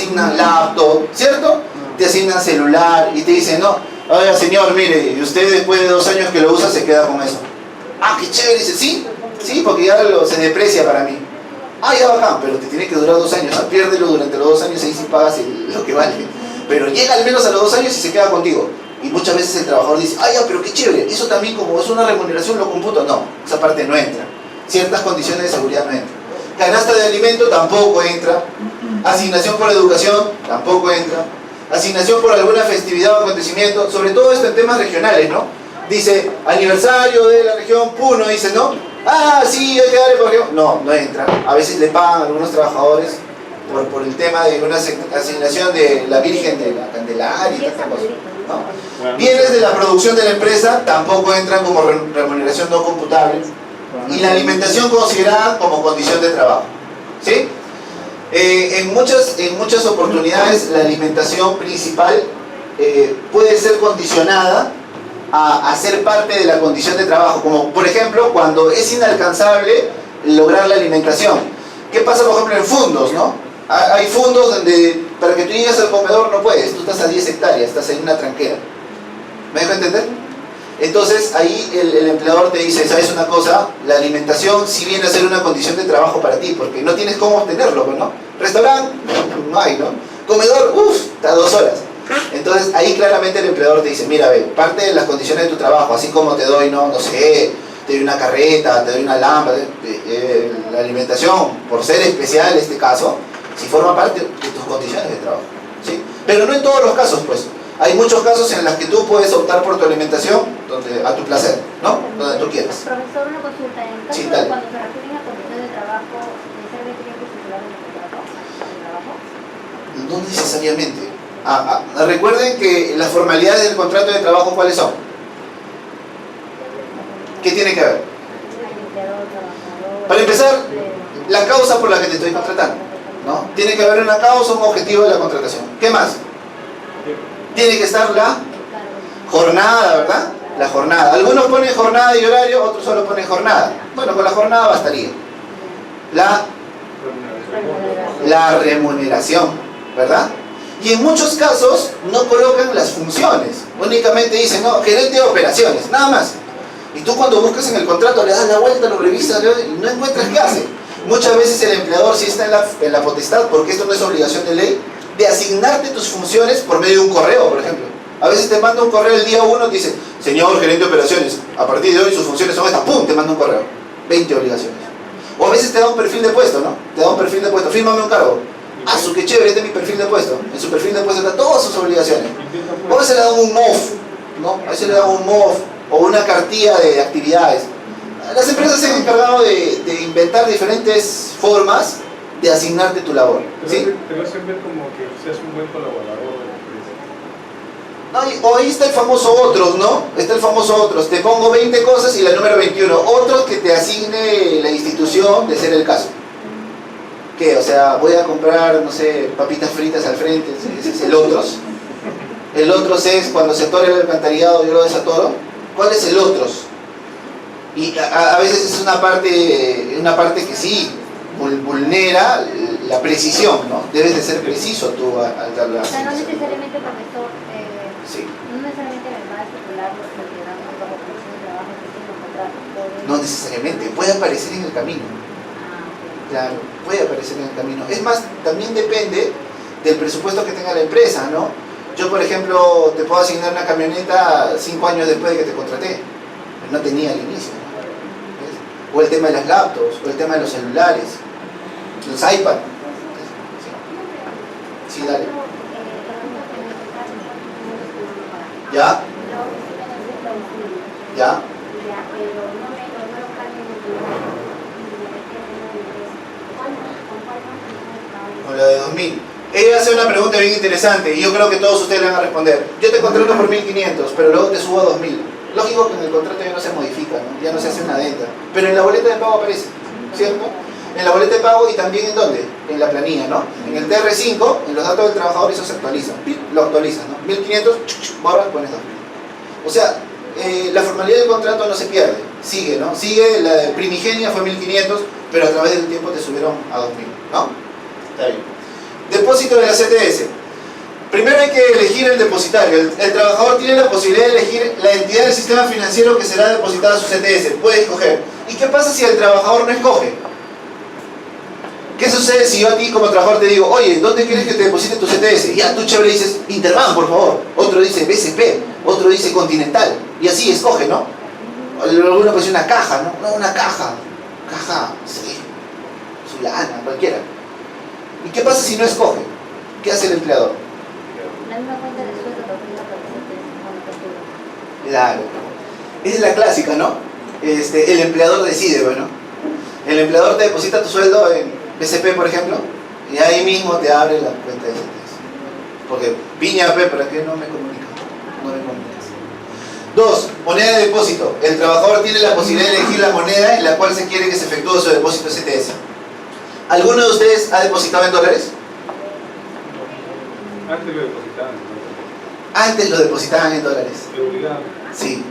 asignan laptop, ¿cierto? Te asignan celular y te dicen, no, oiga señor, mire, y usted después de 2 años que lo usa se queda con eso. Ah, qué chévere, dice, sí, porque ya se deprecia para mí. Ah, ya bacán, pero te tiene que durar 2 años, piérdelo durante los 2 años, ahí sí pagas lo que vale. Pero llega al menos a los 2 años y se queda contigo. Y muchas veces el trabajador dice, ah, ya, pero qué chévere, eso también como es una remuneración lo computo. No, esa parte no entra. Ciertas condiciones de seguridad no entran. Canasta de alimento tampoco entra. Asignación por educación tampoco entra. Asignación por alguna festividad o acontecimiento, sobre todo esto en temas regionales, ¿no? Dice, aniversario de la región Puno, dice, ¿no? Ah, sí, hay que darle por ejemplo. No, no entra. A veces le pagan a algunos trabajadores por el tema de una asignación de la Virgen de la Candelaria y tantas cosas, ¿no? Bienes de la producción de la empresa tampoco entran como remuneración no computable. Y la alimentación considerada como condición de trabajo, ¿sí? En muchas oportunidades la alimentación principal puede ser condicionada a ser parte de la condición de trabajo, como por ejemplo cuando es inalcanzable lograr la alimentación. ¿Qué pasa por ejemplo en fundos, no? Hay fundos donde para que tú llegues al comedor no puedes, tú estás a 10 hectáreas, estás en una tranquera. ¿Me dejo entender? Entonces ahí el empleador te dice, ¿sabes una cosa? La alimentación sí viene a ser una condición de trabajo para ti, porque no tienes cómo obtenerlo, ¿no? Restaurante, no hay, ¿no? Comedor, está 2 horas. Entonces ahí claramente el empleador te dice, mira, ve, parte de las condiciones de tu trabajo, así como te doy, no sé, te doy una carreta, te doy una lámpara, la alimentación, por ser especial en este caso, si forma parte de tus condiciones de trabajo, ¿sí? Pero no en todos los casos, pues. Hay muchos casos en los que tú puedes optar por tu alimentación a tu placer, ¿no? Donde tú quieras. Profesor, una consulta. En el caso de cuando se refieren a condiciones de trabajo, ¿necesariamente tiene que circular en el contrato de trabajo? No necesariamente. Recuerden que las formalidades del contrato de trabajo, ¿cuáles son? ¿Qué tiene que ver? Para empezar, la causa por la que te estoy contratando, ¿no? Tiene que haber una causa, un objetivo de la contratación. ¿Qué más? Tiene que estar la jornada, ¿verdad? La jornada. Algunos ponen jornada y horario, otros solo ponen jornada. Bueno, con la jornada bastaría. La remuneración, ¿verdad? Y en muchos casos no colocan las funciones. Únicamente dicen, no, gerente de operaciones, nada más. Y tú cuando buscas en el contrato le das la vuelta, lo revisas y no encuentras qué hace. Muchas veces el empleador sí está en la potestad, porque esto no es obligación de ley, de asignarte tus funciones por medio de un correo, por ejemplo. A veces te manda un correo el día 1, te dice, señor gerente de operaciones, a partir de hoy sus funciones son estas, ¡pum!, te manda un correo. 20 obligaciones. O a veces te da un perfil de puesto, ¿no? Te da un perfil de puesto, fírmame un cargo. Ah, qué chévere, este es mi perfil de puesto. En su perfil de puesto están todas sus obligaciones. O a veces le dan un MOF, ¿no? A veces le dan un MOF o una cartilla de actividades. Las empresas se han encargado de inventar diferentes formas de asignarte tu labor, ¿sí? Te va a servir como que seas un buen colaborador de la empresa. No, o ahí está el famoso otros, ¿no? Está el famoso otros. Te pongo 20 cosas y la número 21. Otros que te asigne la institución de ser el caso. ¿Qué? O sea, voy a comprar, no sé, papitas fritas al frente. Ese es el otros. El otros es cuando se atora el alcantarillado, yo lo desatoro. ¿Cuál es el otros? Y a veces es una parte que sí vulnera la precisión, ¿no? Debes de ser preciso tú al dar la asignación. No necesariamente, profesor, sí. No necesariamente me va a estipular lo que damos como condición de trabajo que tiene un contrato. No necesariamente, puede aparecer en el camino. Claro, puede aparecer en el camino. Es más, también depende del presupuesto que tenga la empresa, ¿no? Yo, por ejemplo, te puedo asignar una camioneta 5 años después de que te contraté. No tenía al inicio, ¿no? ¿Ves? O el tema de las laptops, o el tema de los celulares, los iPads. Sí, dale. ¿Ya? ¿Ya? Con la de 2000. Ella hace una pregunta bien interesante y yo creo que todos ustedes le van a responder. Yo te contrato por 1500, pero luego te subo a 2000. Lógico que en el contrato ya no se modifica, ¿no? Ya no se hace una adenda. Pero en la boleta de pago aparece, ¿cierto? En la boleta de pago y también en ¿dónde? En la planilla, ¿no? En el TR5, en los datos del trabajador eso se actualiza. Lo actualizan, ¿no? 1500, borras, pones 2000. O sea, la formalidad del contrato no se pierde, sigue, ¿no? Sigue, la primigenia fue 1500, pero a través del tiempo te subieron a 2000, ¿no? Está bien. Depósito de la CTS. Primero hay que elegir el depositario. El trabajador tiene la posibilidad de elegir la entidad del sistema financiero que será depositada a su CTS. Puede escoger. ¿Y qué pasa si el trabajador no escoge? ¿Qué sucede si yo a ti como trabajador te digo, oye, ¿dónde quieres que te deposite tu CTS? Y ya tú chévere dices, Interbank, por favor. Otro dice BCP, otro dice Continental. Y así escoge, ¿no? Alguna pues una caja, ¿no? No, una caja. Caja, sí. Sulana, cualquiera. ¿Y qué pasa si no escoge? ¿Qué hace el empleador? La misma cuenta de sueldo lo brinda para que se te Claro. Esa es la clásica, ¿no? El empleador decide, bueno. El empleador te deposita tu sueldo en BCP, por ejemplo, y ahí mismo te abre la cuenta de CTS. Porque piña, ¿para qué no me comunica? No me comunicas. 2. Moneda de depósito. El trabajador tiene la posibilidad de elegir la moneda en la cual se quiere que se efectúe su depósito de CTS. ¿Alguno de ustedes ha depositado en dólares? Antes lo depositaban. Antes lo depositaban en dólares. ¿Te obligaban? Sí,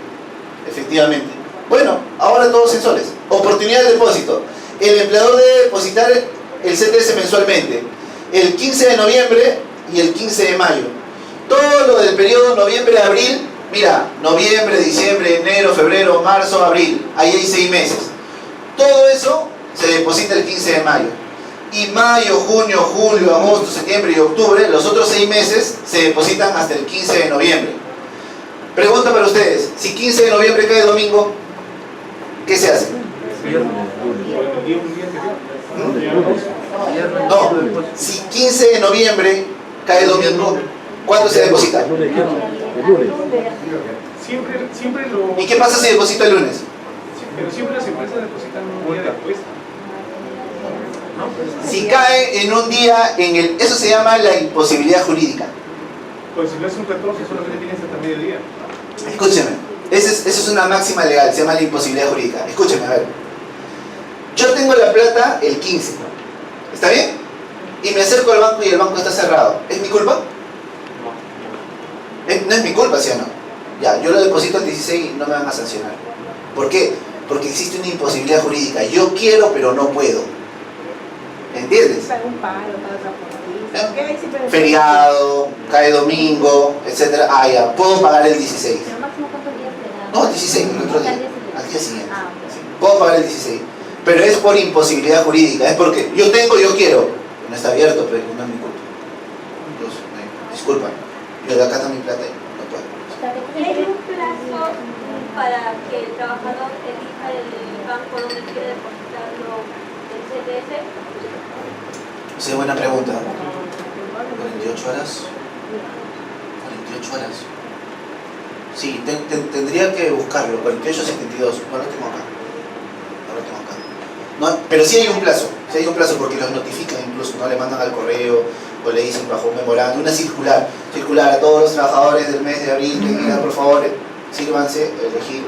efectivamente. Bueno, ahora todos en soles. Oportunidad de depósito. El empleador debe depositar el CTS mensualmente. El 15 de noviembre y el 15 de mayo. Todo lo del periodo noviembre-abril, mira, noviembre, diciembre, enero, febrero, marzo, abril. Ahí hay 6 meses. Todo eso se deposita el 15 de mayo. Y mayo, junio, julio, agosto, septiembre y octubre, los otros 6 meses se depositan hasta el 15 de noviembre. Pregunta para ustedes, si 15 de noviembre cae domingo, ¿qué se hace? No, si 15 de noviembre cae domingo, ¿cuándo se deposita? Siempre lo... ¿Y qué pasa si deposito el lunes? Pero siempre las empresas depositan un día después. Si cae en un día, eso se llama la imposibilidad jurídica. Pues si no es un 14, solamente tienes hasta mediodía. Escúcheme, esa es una máxima legal, se llama la imposibilidad jurídica. Escúcheme, a ver. Yo tengo la plata el 15, ¿está bien? Y me acerco al banco y el banco está cerrado. ¿Es mi culpa? No es mi culpa, ¿sí o no? Ya, yo lo deposito el 16 y no me van a sancionar. ¿Por qué? Porque existe una imposibilidad jurídica. Yo quiero, pero no puedo. ¿Entiendes? Feriado, cae domingo, etc. Ah, ya, puedo pagar el 16. ¿Pero máximo cuántos días te da? No, el 16, el otro día. Al día siguiente. Ah, ok. Sí, puedo pagar el 16. Pero es por imposibilidad jurídica, es porque yo tengo, yo quiero. No está abierto, pero no es mi culpa. Entonces, disculpa, yo de acá está mi plata y no puedo. ¿Hay un plazo para que el trabajador elija el banco donde quiere depositarlo el CTS? Esa es buena pregunta. 48 horas. 48 horas. Sí, tendría que buscarlo. 48 o 72. No lo tengo acá. No, pero sí hay un plazo. Sí hay un plazo porque los notifican incluso. No le mandan al correo o le dicen bajo un memorando. Una circular. Circular a todos los trabajadores del mes de abril que digan, por favor, sírvanse a elegir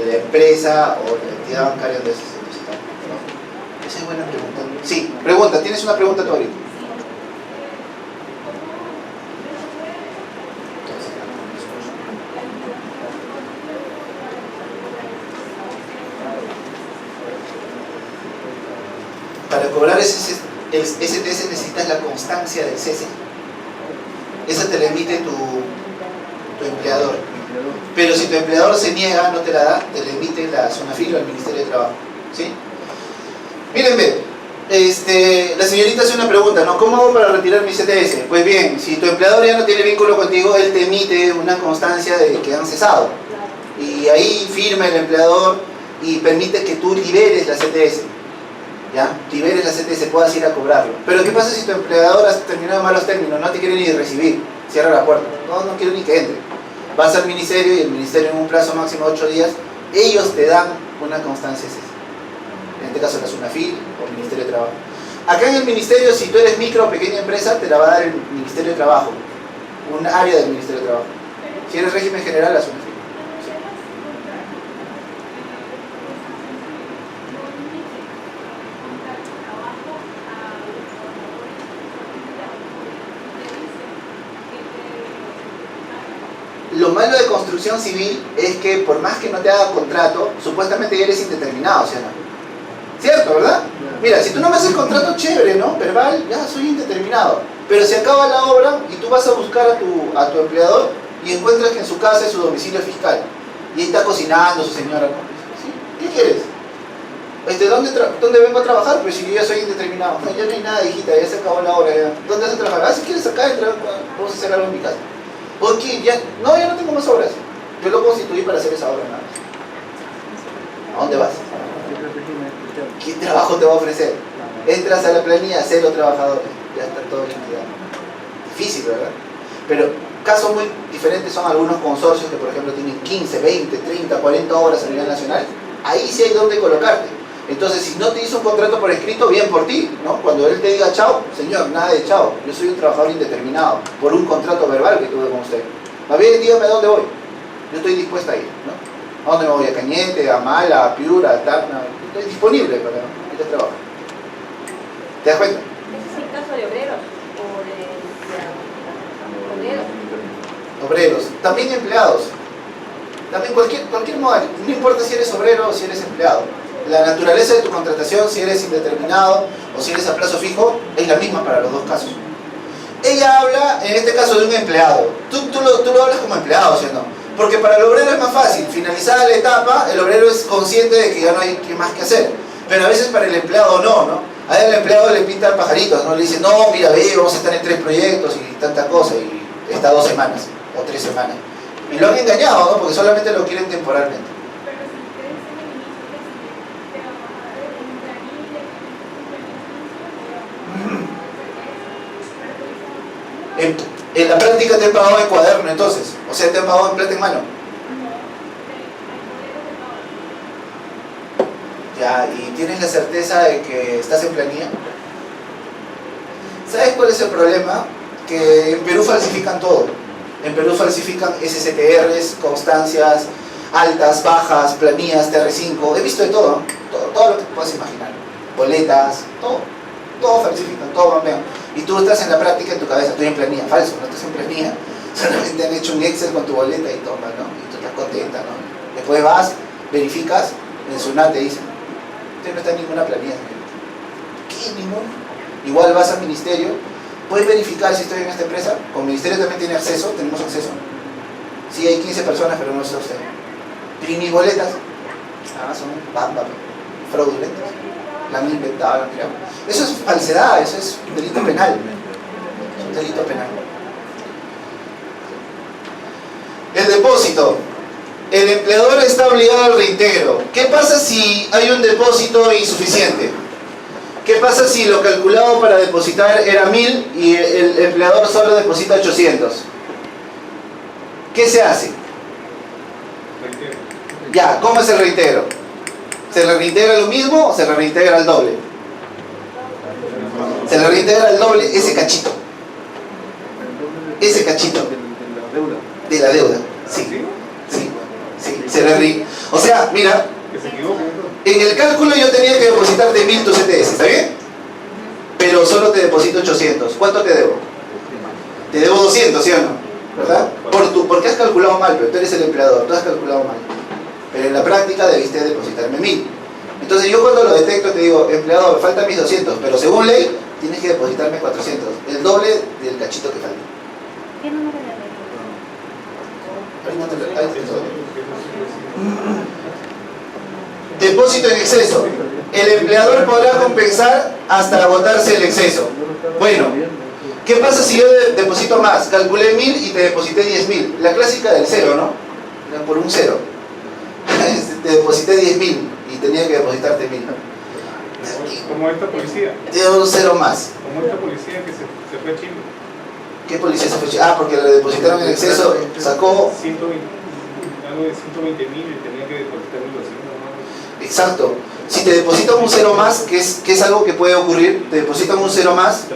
la empresa o la entidad bancaria donde se necesitan. ¿No? Esa es buena pregunta. Sí, pregunta. ¿Tienes una pregunta todavía? Para cobrar el STS necesitas la constancia del cese. Esa te la emite tu empleador. Pero si tu empleador se niega, no te la da, te la emite la Sonafil o el Ministerio de Trabajo. ¿Sí? Mírenme, la señorita hace una pregunta, ¿no? ¿Cómo hago para retirar mi CTS? Pues bien, si tu empleador ya no tiene vínculo contigo, él te emite una constancia de que han cesado. Y ahí firma el empleador y permite que tú liberes la CTS. ¿Ya? Liberes la CTS, puedas ir a cobrarlo. Pero ¿qué pasa si tu empleador has terminado en malos términos? No te quiere ni recibir, cierra la puerta. No quiero ni que entre. Vas al ministerio y el ministerio en un plazo máximo de 8 días, ellos te dan una constancia cese. En este caso la Sunafil o el Ministerio de Trabajo. Acá en el ministerio, si tú eres micro o pequeña empresa, te la va a dar el Ministerio de Trabajo, un área del Ministerio de Trabajo. Si eres régimen general, la Sunafil. Lo malo de construcción civil es que por más que no te haga contrato, supuestamente ya eres indeterminado, ¿sí o no? ¿Cierto, verdad? Mira, si tú no me haces contrato chévere, ¿no? Verbal, ya soy indeterminado. Pero se acaba la obra y tú vas a buscar a tu empleador y encuentras que en su casa es su domicilio fiscal. Y ahí está cocinando su señora, ¿no? ¿Sí? ¿Qué quieres? ¿Dónde vengo a trabajar? Pues si yo ya soy indeterminado. No, ya no hay nada, hijita, ya se acabó la obra. Ya. ¿Dónde vas a trabajar? Ah, si quieres acá, entra, vamos a hacer algo en mi casa. ¿Por qué? Ya no tengo más obras. Yo lo constituí para hacer esa obra nada más. ¿A dónde vas? ¿Qué trabajo te va a ofrecer? Entras a la planilla, cero trabajadores. Ya está todo liquidado. Difícil, ¿verdad? Pero casos muy diferentes son algunos consorcios que, por ejemplo, tienen 15, 20, 30, 40 obras a nivel nacional. Ahí sí hay donde colocarte. Entonces, si no te hizo un contrato por escrito, bien por ti, ¿no? Cuando él te diga chao, señor, nada de chao. Yo soy un trabajador indeterminado por un contrato verbal que tuve con usted. Más bien, dígame a dónde voy. Yo estoy dispuesta a ir, ¿no? ¿A dónde me voy? ¿A Cañete, a Mala, a Piura, a Tacna? Estoy disponible para ir a trabajar. ¿Te das cuenta? ¿Ese es el caso de obreros o de obreros? Obreros, también empleados. También cualquier modalidad, no importa si eres obrero o si eres empleado. La naturaleza de tu contratación, si eres indeterminado o si eres a plazo fijo, es la misma para los dos casos. Ella habla, en este caso, de un empleado. Tú lo hablas como empleado, ¿sí o no? Porque para el obrero es más fácil. Finalizada la etapa, el obrero es consciente de que ya no hay más que hacer. Pero a veces para el empleado no. A él el empleado le pinta pajaritos, ¿no? Le dice, no, mira, ve, vamos a estar en 3 proyectos y tanta cosa, y está 2 semanas o 3 semanas. Y lo han engañado, ¿no? Porque solamente lo quieren temporalmente. En la práctica te han pagado en cuaderno, entonces. O sea, te han pagado en plata en mano. Ya, ¿y tienes la certeza de que estás en planilla? ¿Sabes cuál es el problema? Que en Perú falsifican todo. En Perú falsifican SSTRs, constancias, altas, bajas, planillas, TR5. He visto de todo, ¿no? Todo lo que puedas imaginar. Boletas, todo falsifican, todo bombean. Y tú estás en la práctica en tu cabeza, estoy en planilla. Falso, no estás en planilla. Solamente han hecho un Excel con tu boleta y toma, ¿no? Y tú estás contenta, ¿no? Después vas, verificas, en SUNAT te dicen, usted no está en ninguna planilla. ¿Qué? ¿Ninguna? Igual vas al ministerio, puedes verificar si estoy en esta empresa. Con el ministerio también tiene acceso, tenemos acceso. Sí, hay 15 personas, pero no está usted. ¿Y mis boletas? Son fraudulentas. La han inventado, la han creado. Eso es falsedad, eso es un delito penal. Es un delito penal. El depósito. El empleador está obligado al reintegro. ¿Qué pasa si hay un depósito insuficiente? ¿Qué pasa si lo calculado para depositar era 1000 y el empleador solo deposita 800? ¿Qué se hace? Ya, ¿cómo es el reintegro? ¿Se le reintegra lo mismo o se le reintegra al doble? Se le reintegra al doble ese cachito. Ese cachito. De la deuda. Sí. O sea, mira, en el cálculo yo tenía que depositarte 1000 tu CTS, ¿está bien? Pero solo te deposito 800. ¿Cuánto te debo? Te debo 200, ¿sí o no? ¿Verdad? Porque has calculado mal, pero tú eres el empleador, tú has calculado mal. Pero en la práctica debiste depositarme 1000. Entonces yo cuando lo detecto te digo, empleador, faltan mis 200, pero según ley tienes que depositarme 400, el doble del cachito que falta. ¿Qué número de Depósito en exceso. El empleador podrá compensar hasta agotarse el exceso. Bueno, ¿qué pasa si yo deposito más? Calculé 1000 y te deposité 10.000. La clásica del cero, ¿no? Por un cero. Te deposité 10.000 y tenía que depositarte 1000. Como esta policía. Te doy un cero más. Como esta policía que se fue a Chile. ¿Qué policía se fue? Porque le depositaron en exceso, sacó... 120, algo de 120.000 y tenía que depositar 1.200. Exacto. Si te depositan un cero más, que es algo que puede ocurrir, te depositan un cero más,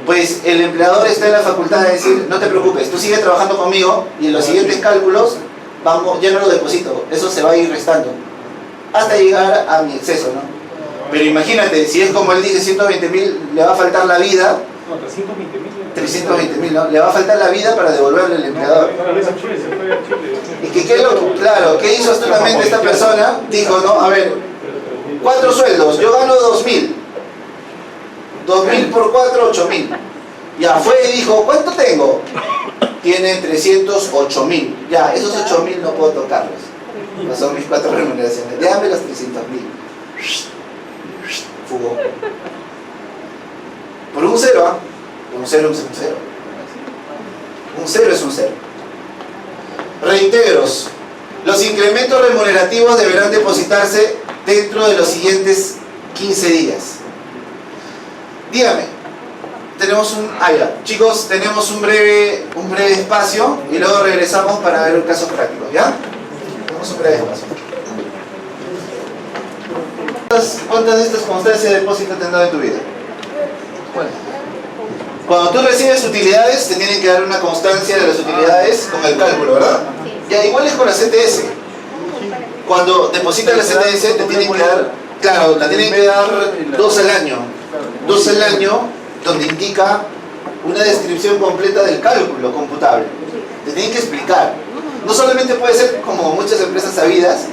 pues el empleador está en la facultad de decir, no te preocupes, tú sigues trabajando conmigo y en los siguientes cálculos, ya no lo deposito, eso se va a ir restando, hasta llegar a mi exceso, ¿no? Pero imagínate, si es como él dice, 120.000, le va a faltar la vida. No, 320.000, ¿no? Le va a faltar la vida para devolverle al empleador. Y que claro, ¿qué hizo astutamente esta persona? Dijo, no, a ver, 4 sueldos, yo gano 2.000. 2.000 por 4, 8.000. Ya fue y dijo, ¿cuánto tengo? Tiene 308.000. Ya, esos 8.000 no puedo tocarlos. No son mis 4 remuneraciones. Déjame los 300.000. Fugó. Por un cero, ¿ah? Un cero es un cero. Un cero es un cero. Reintegros. Los incrementos remunerativos deberán depositarse dentro de los siguientes 15 días. Dígame, tenemos un... chicos, tenemos un breve espacio y luego regresamos para ver un caso práctico, ¿ya? Tenemos un breve espacio. ¿Cuántas de estas constancias de depósito te han dado en tu vida? Cuando tú recibes utilidades, te tienen que dar una constancia de las utilidades con el cálculo, ¿verdad? Ya, igual es con la CTS. Cuando depositas la CTS, te tienen que dar, claro, te tienen que dar 2 al año. 2 al año, donde indica una descripción completa del cálculo computable. Te tienen que explicar. No solamente puede ser como muchas empresas sabidas,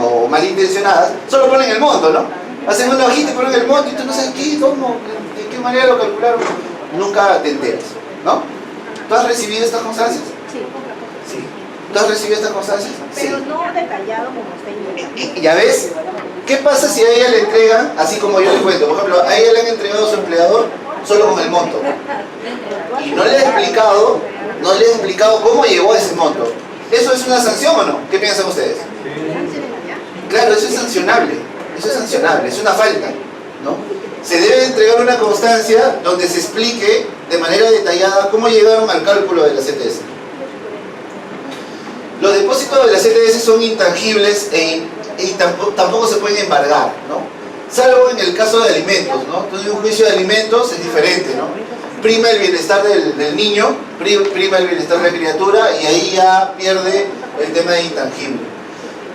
o malintencionadas, solo ponen el monto, ¿no? Hacen una hojita y ponen el monto y tú no sabes qué, cómo, de qué manera lo calcularon. Nunca te enteras, ¿no? ¿Tú has recibido estas constancias? Sí. ¿Tú has recibido estas constancias? Pero no detallado como usted indica. ¿Ya ves? ¿Qué pasa si a ella le entregan, así como yo le cuento? Por ejemplo, a ella le han entregado a su empleador solo con el monto. Y no le he explicado cómo llegó a ese monto. ¿Eso es una sanción o no? ¿Qué piensan ustedes? Claro, eso es sancionable. Es una falta, ¿no? Se debe entregar una constancia donde se explique de manera detallada cómo llegaron al cálculo de la CTS. Los depósitos de la CTS son intangibles y tampoco se pueden embargar, ¿no? Salvo en el caso de alimentos, ¿no? Entonces un juicio de alimentos es diferente, ¿no? Prima el bienestar del niño, prima el bienestar de la criatura y ahí ya pierde el tema de intangible.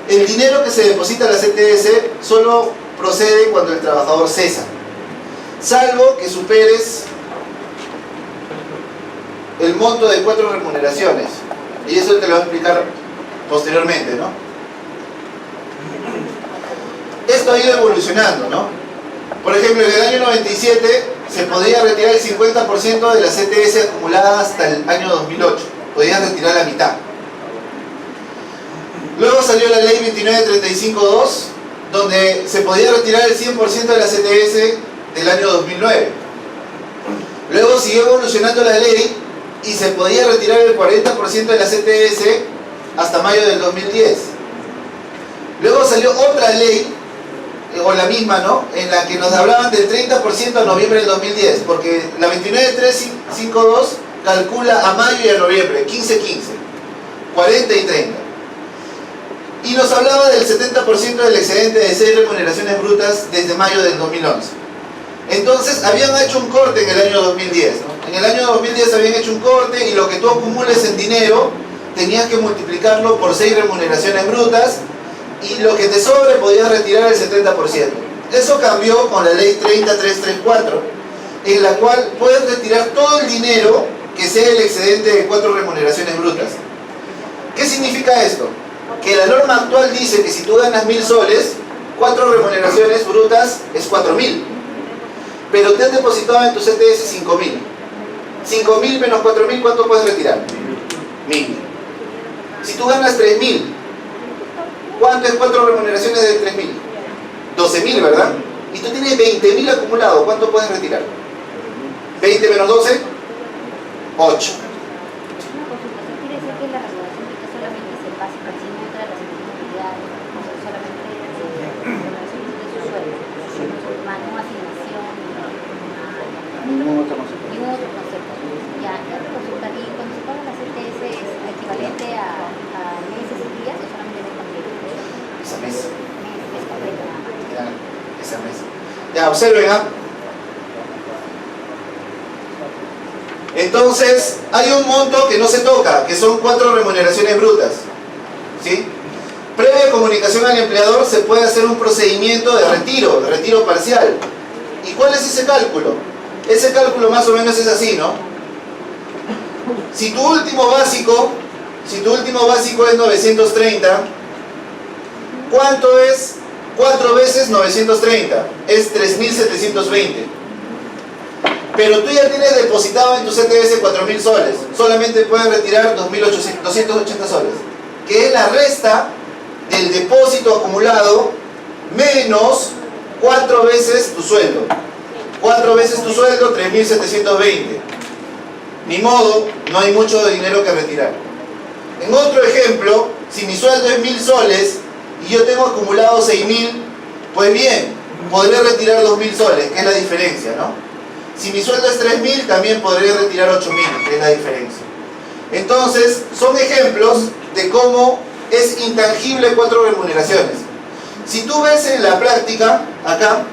El dinero que se deposita a la CTS solo procede cuando el trabajador cesa, salvo que superes el monto de 4 remuneraciones. Y eso te lo voy a explicar posteriormente, ¿no? Esto ha ido evolucionando, ¿no? Por ejemplo, en el año 97 se podía retirar el 50% de la CTS acumulada hasta el año 2008. Podías retirar la mitad. Luego salió la ley 2935-2, donde se podía retirar el 100% de la CTS del año 2009. Luego siguió evolucionando la ley y se podía retirar el 40% de la CTS hasta mayo del 2010. Luego salió otra ley, o la misma, ¿no? En la que nos hablaban del 30% a noviembre del 2010, porque la 29.352 calcula a mayo y a noviembre, 15-15, 40 y 30. Y nos hablaba del 70% del excedente de 6 remuneraciones brutas desde mayo del 2011. Entonces habían hecho un corte en el año 2010, ¿no? En el año 2010 habían hecho un corte y lo que tú acumules en dinero tenías que multiplicarlo por 6 remuneraciones brutas y lo que te sobre podías retirar el 70%. Eso cambió con la ley 30334, en la cual puedes retirar todo el dinero que sea el excedente de 4 remuneraciones brutas. ¿Qué significa esto? Que la norma actual dice que si tú ganas 1.000 soles, 4 remuneraciones brutas es 4.000. Pero te han depositado en tu CTS 5.000. 5.000 menos 4.000, ¿cuánto puedes retirar? 1.000. Si tú ganas 3.000, ¿cuánto es 4 remuneraciones de 3.000? 12.000, ¿verdad? Y tú tienes 20.000 acumulado, ¿cuánto puedes retirar? 20 menos 12, 8. Quiere decir que la regulación de que solamente se basa en sí otra de las utilidades, o sea, solamente en la regulación de su sueldo, no asignación, Ningún otro concepto. ningún otro concepto. Ya, consulta, y cuando se paga la CTS es equivalente a meses y días o solamente de completo. Esa mes. Mes completo nada más. Ya, esa mes. Ya, observen, ¿ah? Entonces, hay un monto que no se toca, que son 4 remuneraciones brutas, ¿sí? Previa comunicación al empleador se puede hacer un procedimiento de retiro parcial. ¿Y cuál es ese cálculo? Ese cálculo más o menos es así, ¿no? Si tu último básico es 930, ¿cuánto es 4 veces 930 es 3.720. Pero tú ya tienes depositado en tu CTS 4.000 soles. Solamente puedes retirar 280 soles. Que es la resta del depósito acumulado menos 4 veces tu sueldo. 4 veces tu sueldo, 3.720. Ni modo, no hay mucho dinero que retirar. En otro ejemplo, si mi sueldo es 1.000 soles y yo tengo acumulado 6.000, pues bien, podré retirar 2.000 soles, que es la diferencia, ¿no? Si mi sueldo es 3.000, también podré retirar 8.000, que es la diferencia. Entonces, son ejemplos de cómo es intangible 4 remuneraciones. Si tú ves en la práctica, acá,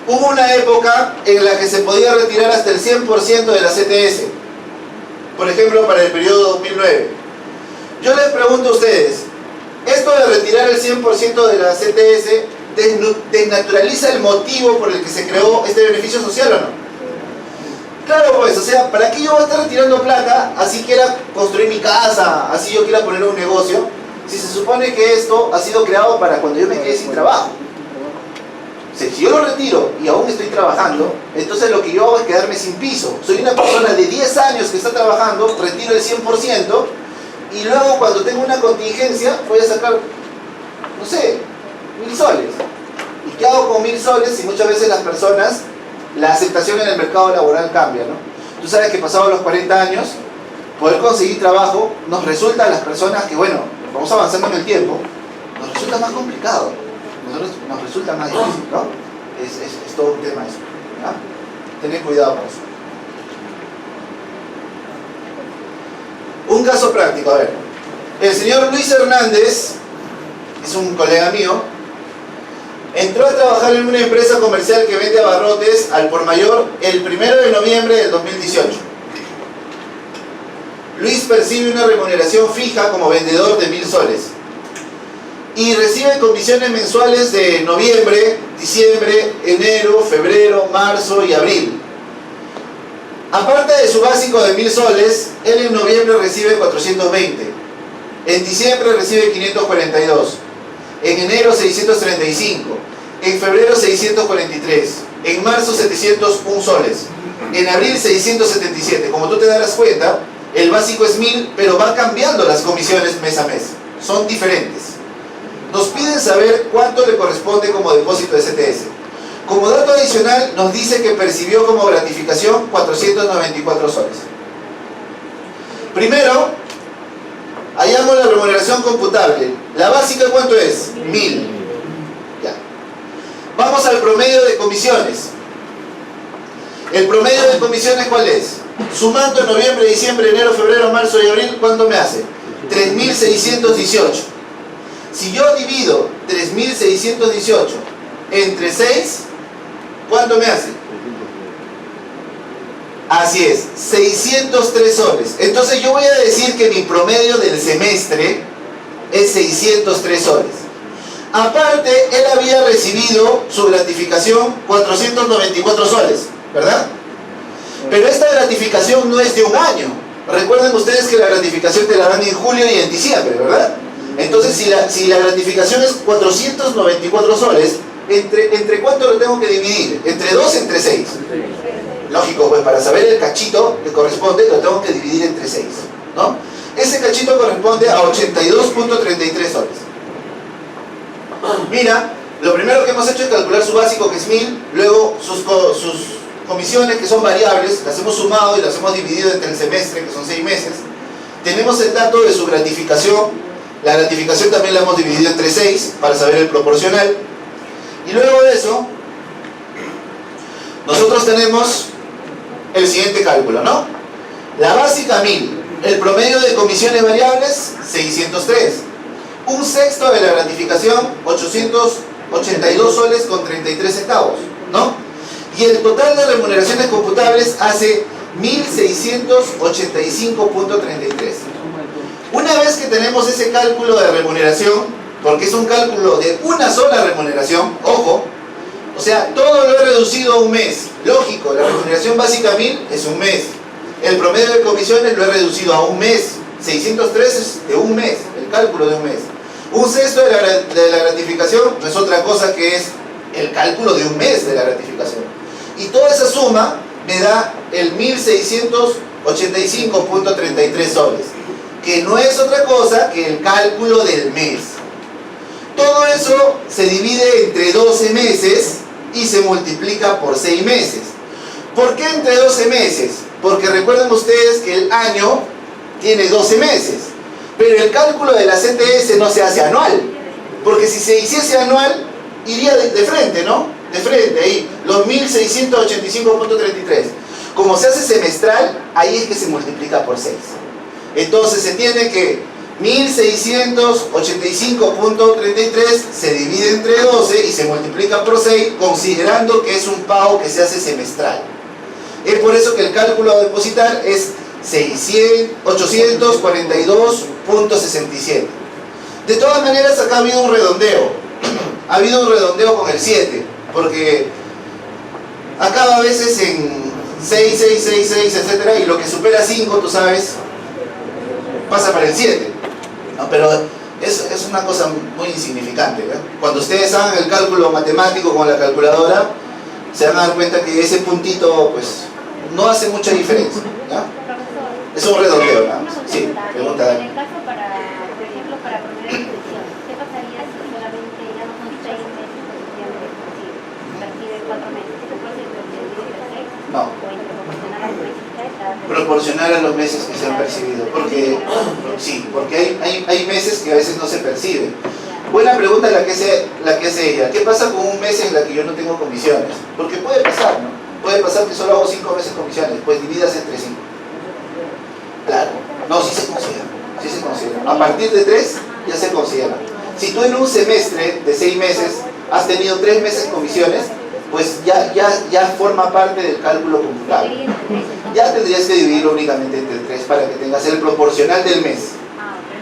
hubo una época en la que se podía retirar hasta el 100% de la CTS. Por ejemplo, para el periodo 2009. Yo les pregunto a ustedes, ¿esto de retirar el 100% de la CTS desnaturaliza el motivo por el que se creó este beneficio social o no? Claro, pues, o sea, ¿para qué yo voy a estar retirando plata así quiera construir mi casa, así yo quiera poner un negocio, si se supone que esto ha sido creado para cuando yo me quede sin trabajo? O sea, si yo lo retiro y aún estoy trabajando, entonces lo que yo hago es quedarme sin piso. Soy una persona de 10 años que está trabajando, retiro el 100% y luego cuando tengo una contingencia voy a sacar, no sé, 1.000 soles. ¿Y qué hago con 1.000 soles si muchas veces las personas, la aceptación en el mercado laboral cambia, ¿no? Tú sabes que pasados los 40 años, poder conseguir trabajo nos resulta a las personas que, bueno, vamos avanzando en el tiempo, nos resulta más complicado, nos resulta más difícil, ¿no? Es todo un tema eso, ¿ya? Tened cuidado con eso. Un caso práctico, a ver. El señor Luis Hernández, es un colega mío, entró a trabajar en una empresa comercial que vende abarrotes al por mayor el 1 de noviembre del 2018. Luis percibe una remuneración fija como vendedor de 1.000 soles y recibe comisiones mensuales de noviembre, diciembre, enero, febrero, marzo y abril. Aparte de su básico de 1.000 soles, él en noviembre recibe 420, en diciembre recibe 542, en enero 635, en febrero 643, en marzo 701 soles, en abril 677. Como tú te darás cuenta, el básico es 1.000, pero va cambiando las comisiones mes a mes, son diferentes. Nos piden saber cuánto le corresponde como depósito de CTS. Como dato adicional, nos dice que percibió como gratificación 494 soles. Primero, hallamos la remuneración computable. La básica, ¿cuánto es? 1.000. Ya. Vamos al promedio de comisiones. ¿El promedio de comisiones cuál es? Sumando noviembre, diciembre, enero, febrero, marzo y abril, ¿cuánto me hace? 3.618. Si yo divido 3.618 entre 6, ¿cuánto me hace? Así es, 603 soles. Entonces yo voy a decir que mi promedio del semestre es 603 soles. Aparte, él había recibido su gratificación 494 soles, ¿verdad? Pero esta gratificación no es de un año. Recuerden ustedes que la gratificación te la dan en julio y en diciembre, ¿verdad? Entonces, si la gratificación es 494 soles, ¿entre cuánto lo tengo que dividir? ¿Entre 2? ¿Entre 6? Lógico, pues para saber el cachito que corresponde, lo tengo que dividir entre 6, ¿no? Ese cachito corresponde a 82.33 soles. Mira, lo primero que hemos hecho es calcular su básico, que es 1.000, luego sus comisiones, que son variables, las hemos sumado y las hemos dividido entre el semestre, que son 6 meses. Tenemos el dato de su gratificación. La gratificación también la hemos dividido entre 6 para saber el proporcional. Y luego de eso, nosotros tenemos el siguiente cálculo, ¿no? La básica 1.000, el promedio de comisiones variables 603, un sexto de la gratificación 882 soles con 33 centavos, ¿no? Y el total de remuneraciones computables hace 1.685.33. Una vez que tenemos ese cálculo de remuneración, porque es un cálculo de una sola remuneración, ojo, o sea, todo lo he reducido a un mes. Lógico, la remuneración básica 1.000 es un mes. El promedio de comisiones lo he reducido a un mes. 603 es de un mes, el cálculo de un mes. Un sexto de la gratificación no es otra cosa que es el cálculo de un mes de la gratificación. Y toda esa suma me da el 1.685.33 soles, que no es otra cosa que el cálculo del mes. Todo eso se divide entre 12 meses y se multiplica por 6 meses. ¿Por qué entre 12 meses? Porque recuerden ustedes que el año tiene 12 meses, pero el cálculo de la CTS no se hace anual, porque si se hiciese anual, iría de frente, ¿no? De frente, ahí, los 1.685.33. Como se hace semestral, ahí es que se multiplica por 6. Entonces se tiene que 1.685.33 se divide entre 12 y se multiplica por 6, considerando que es un pago que se hace semestral. Es por eso que el cálculo a depositar es 842.67. De todas maneras, acá ha habido un redondeo. Ha habido un redondeo con el 7, porque acaba a veces en 6, 6, 6, 6, etc. Y lo que supera 5, tú sabes, pasa para el 7. ¿No? Pero es una cosa muy insignificante, ¿eh? Cuando ustedes hagan el cálculo matemático con la calculadora, se van a dar cuenta que ese puntito, pues, no hace mucha diferencia, ¿ya? Es un redondeo, ¿no? Sí, pregunta. En el caso para, por ejemplo, para primera inscripción, ¿qué pasaría si solamente ya no son 6 meses percibe 4 meses? ¿Se puede dividir entre 6? No. ¿O proporcionar a los meses que hay? Proporcionar a los meses que se han percibido, porque sí, porque hay meses que a veces no se perciben. Buena pregunta la que hace ella. ¿Qué pasa con un mes en la que yo no tengo comisiones? Porque puede pasar, ¿no? Puede pasar que solo hago 5 meses comisiones, pues dividas entre 5. Claro, no, sí se considera, sí se considera. A partir de 3 ya se considera. Si tú en un semestre de 6 meses has tenido 3 meses comisiones, pues ya forma parte del cálculo computable. Ya tendrías que dividirlo únicamente entre 3 para que tengas el proporcional del mes.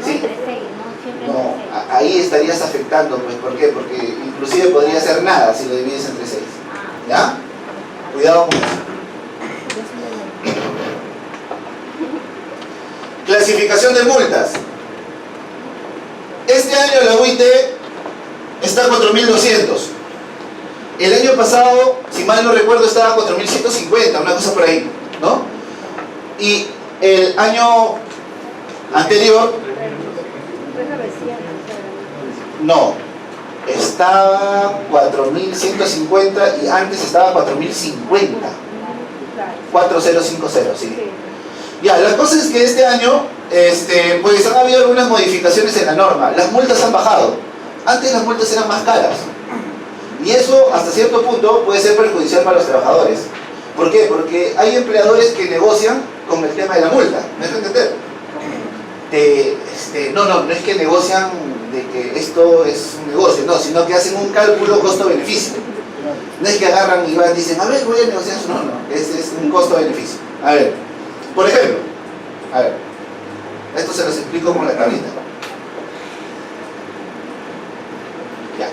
¿Sí? No, ahí estarías afectando, pues, ¿por qué? Porque inclusive podría ser nada si lo divides entre 6. ¿Ya? Cuidado con eso. Clasificación de multas. Este año la UIT está a 4.200. El año pasado, si mal no recuerdo, estaba a 4.150, una cosa por ahí, ¿no? Y el año anterior, no, estaba 4.150 y antes estaba 4.050. 4.050, sí. Ya, la cosa es que este año, pues han habido algunas modificaciones en la norma. Las multas han bajado. Antes las multas eran más caras. Y eso, hasta cierto punto, puede ser perjudicial para los trabajadores. ¿Por qué? Porque hay empleadores que negocian con el tema de la multa. ¿Me dejo entender? No es que negocian de que esto es un negocio, no, sino que hacen un cálculo costo-beneficio. No es que agarran y van y dicen, a ver, voy a negociar eso. No, es un costo-beneficio. A ver, por ejemplo, esto se los explico con la tablita. Ya.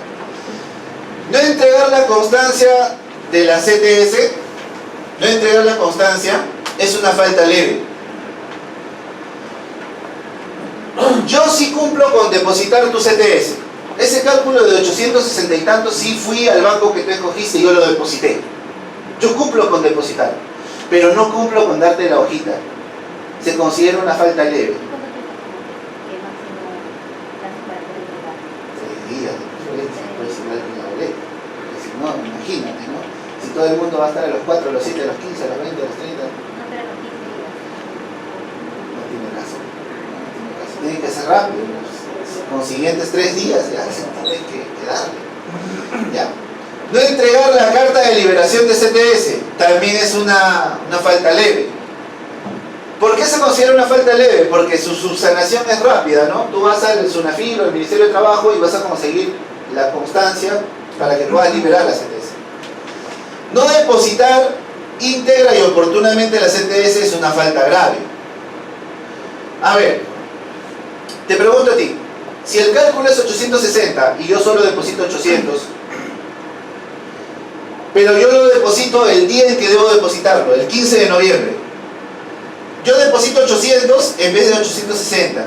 No entregar la constancia de la CTS, no entregar la constancia, es una falta leve. Yo sí cumplo con depositar tu CTS. Ese cálculo de 860 y tantos, sí fui al banco que tú escogiste y yo lo deposité. Yo cumplo con depositar, pero no cumplo con darte la hojita. Se considera una falta leve. 6 días de diferencia, puede ser igual que la boleta. Porque si no, imagínate, ¿no? Si todo el mundo va a estar a los 4, a los 7, a los 15, a los 20, a los 30. No tiene caso. Tiene que ser rápido. Con los siguientes 3 días ya se tiene que darle. Ya. No entregar la carta de liberación de CTS también es una falta leve. ¿Por qué se considera una falta leve? Porque su subsanación es rápida, ¿no? Tú vas al SUNAFIL o al Ministerio de Trabajo y vas a conseguir la constancia para que puedas liberar la CTS. No depositar íntegra y oportunamente la CTS es una falta grave. A ver, te pregunto a ti, si el cálculo es 860 y yo solo deposito 800, pero yo lo deposito el día en que debo depositarlo, el 15 de noviembre. Yo deposito 800 en vez de 860.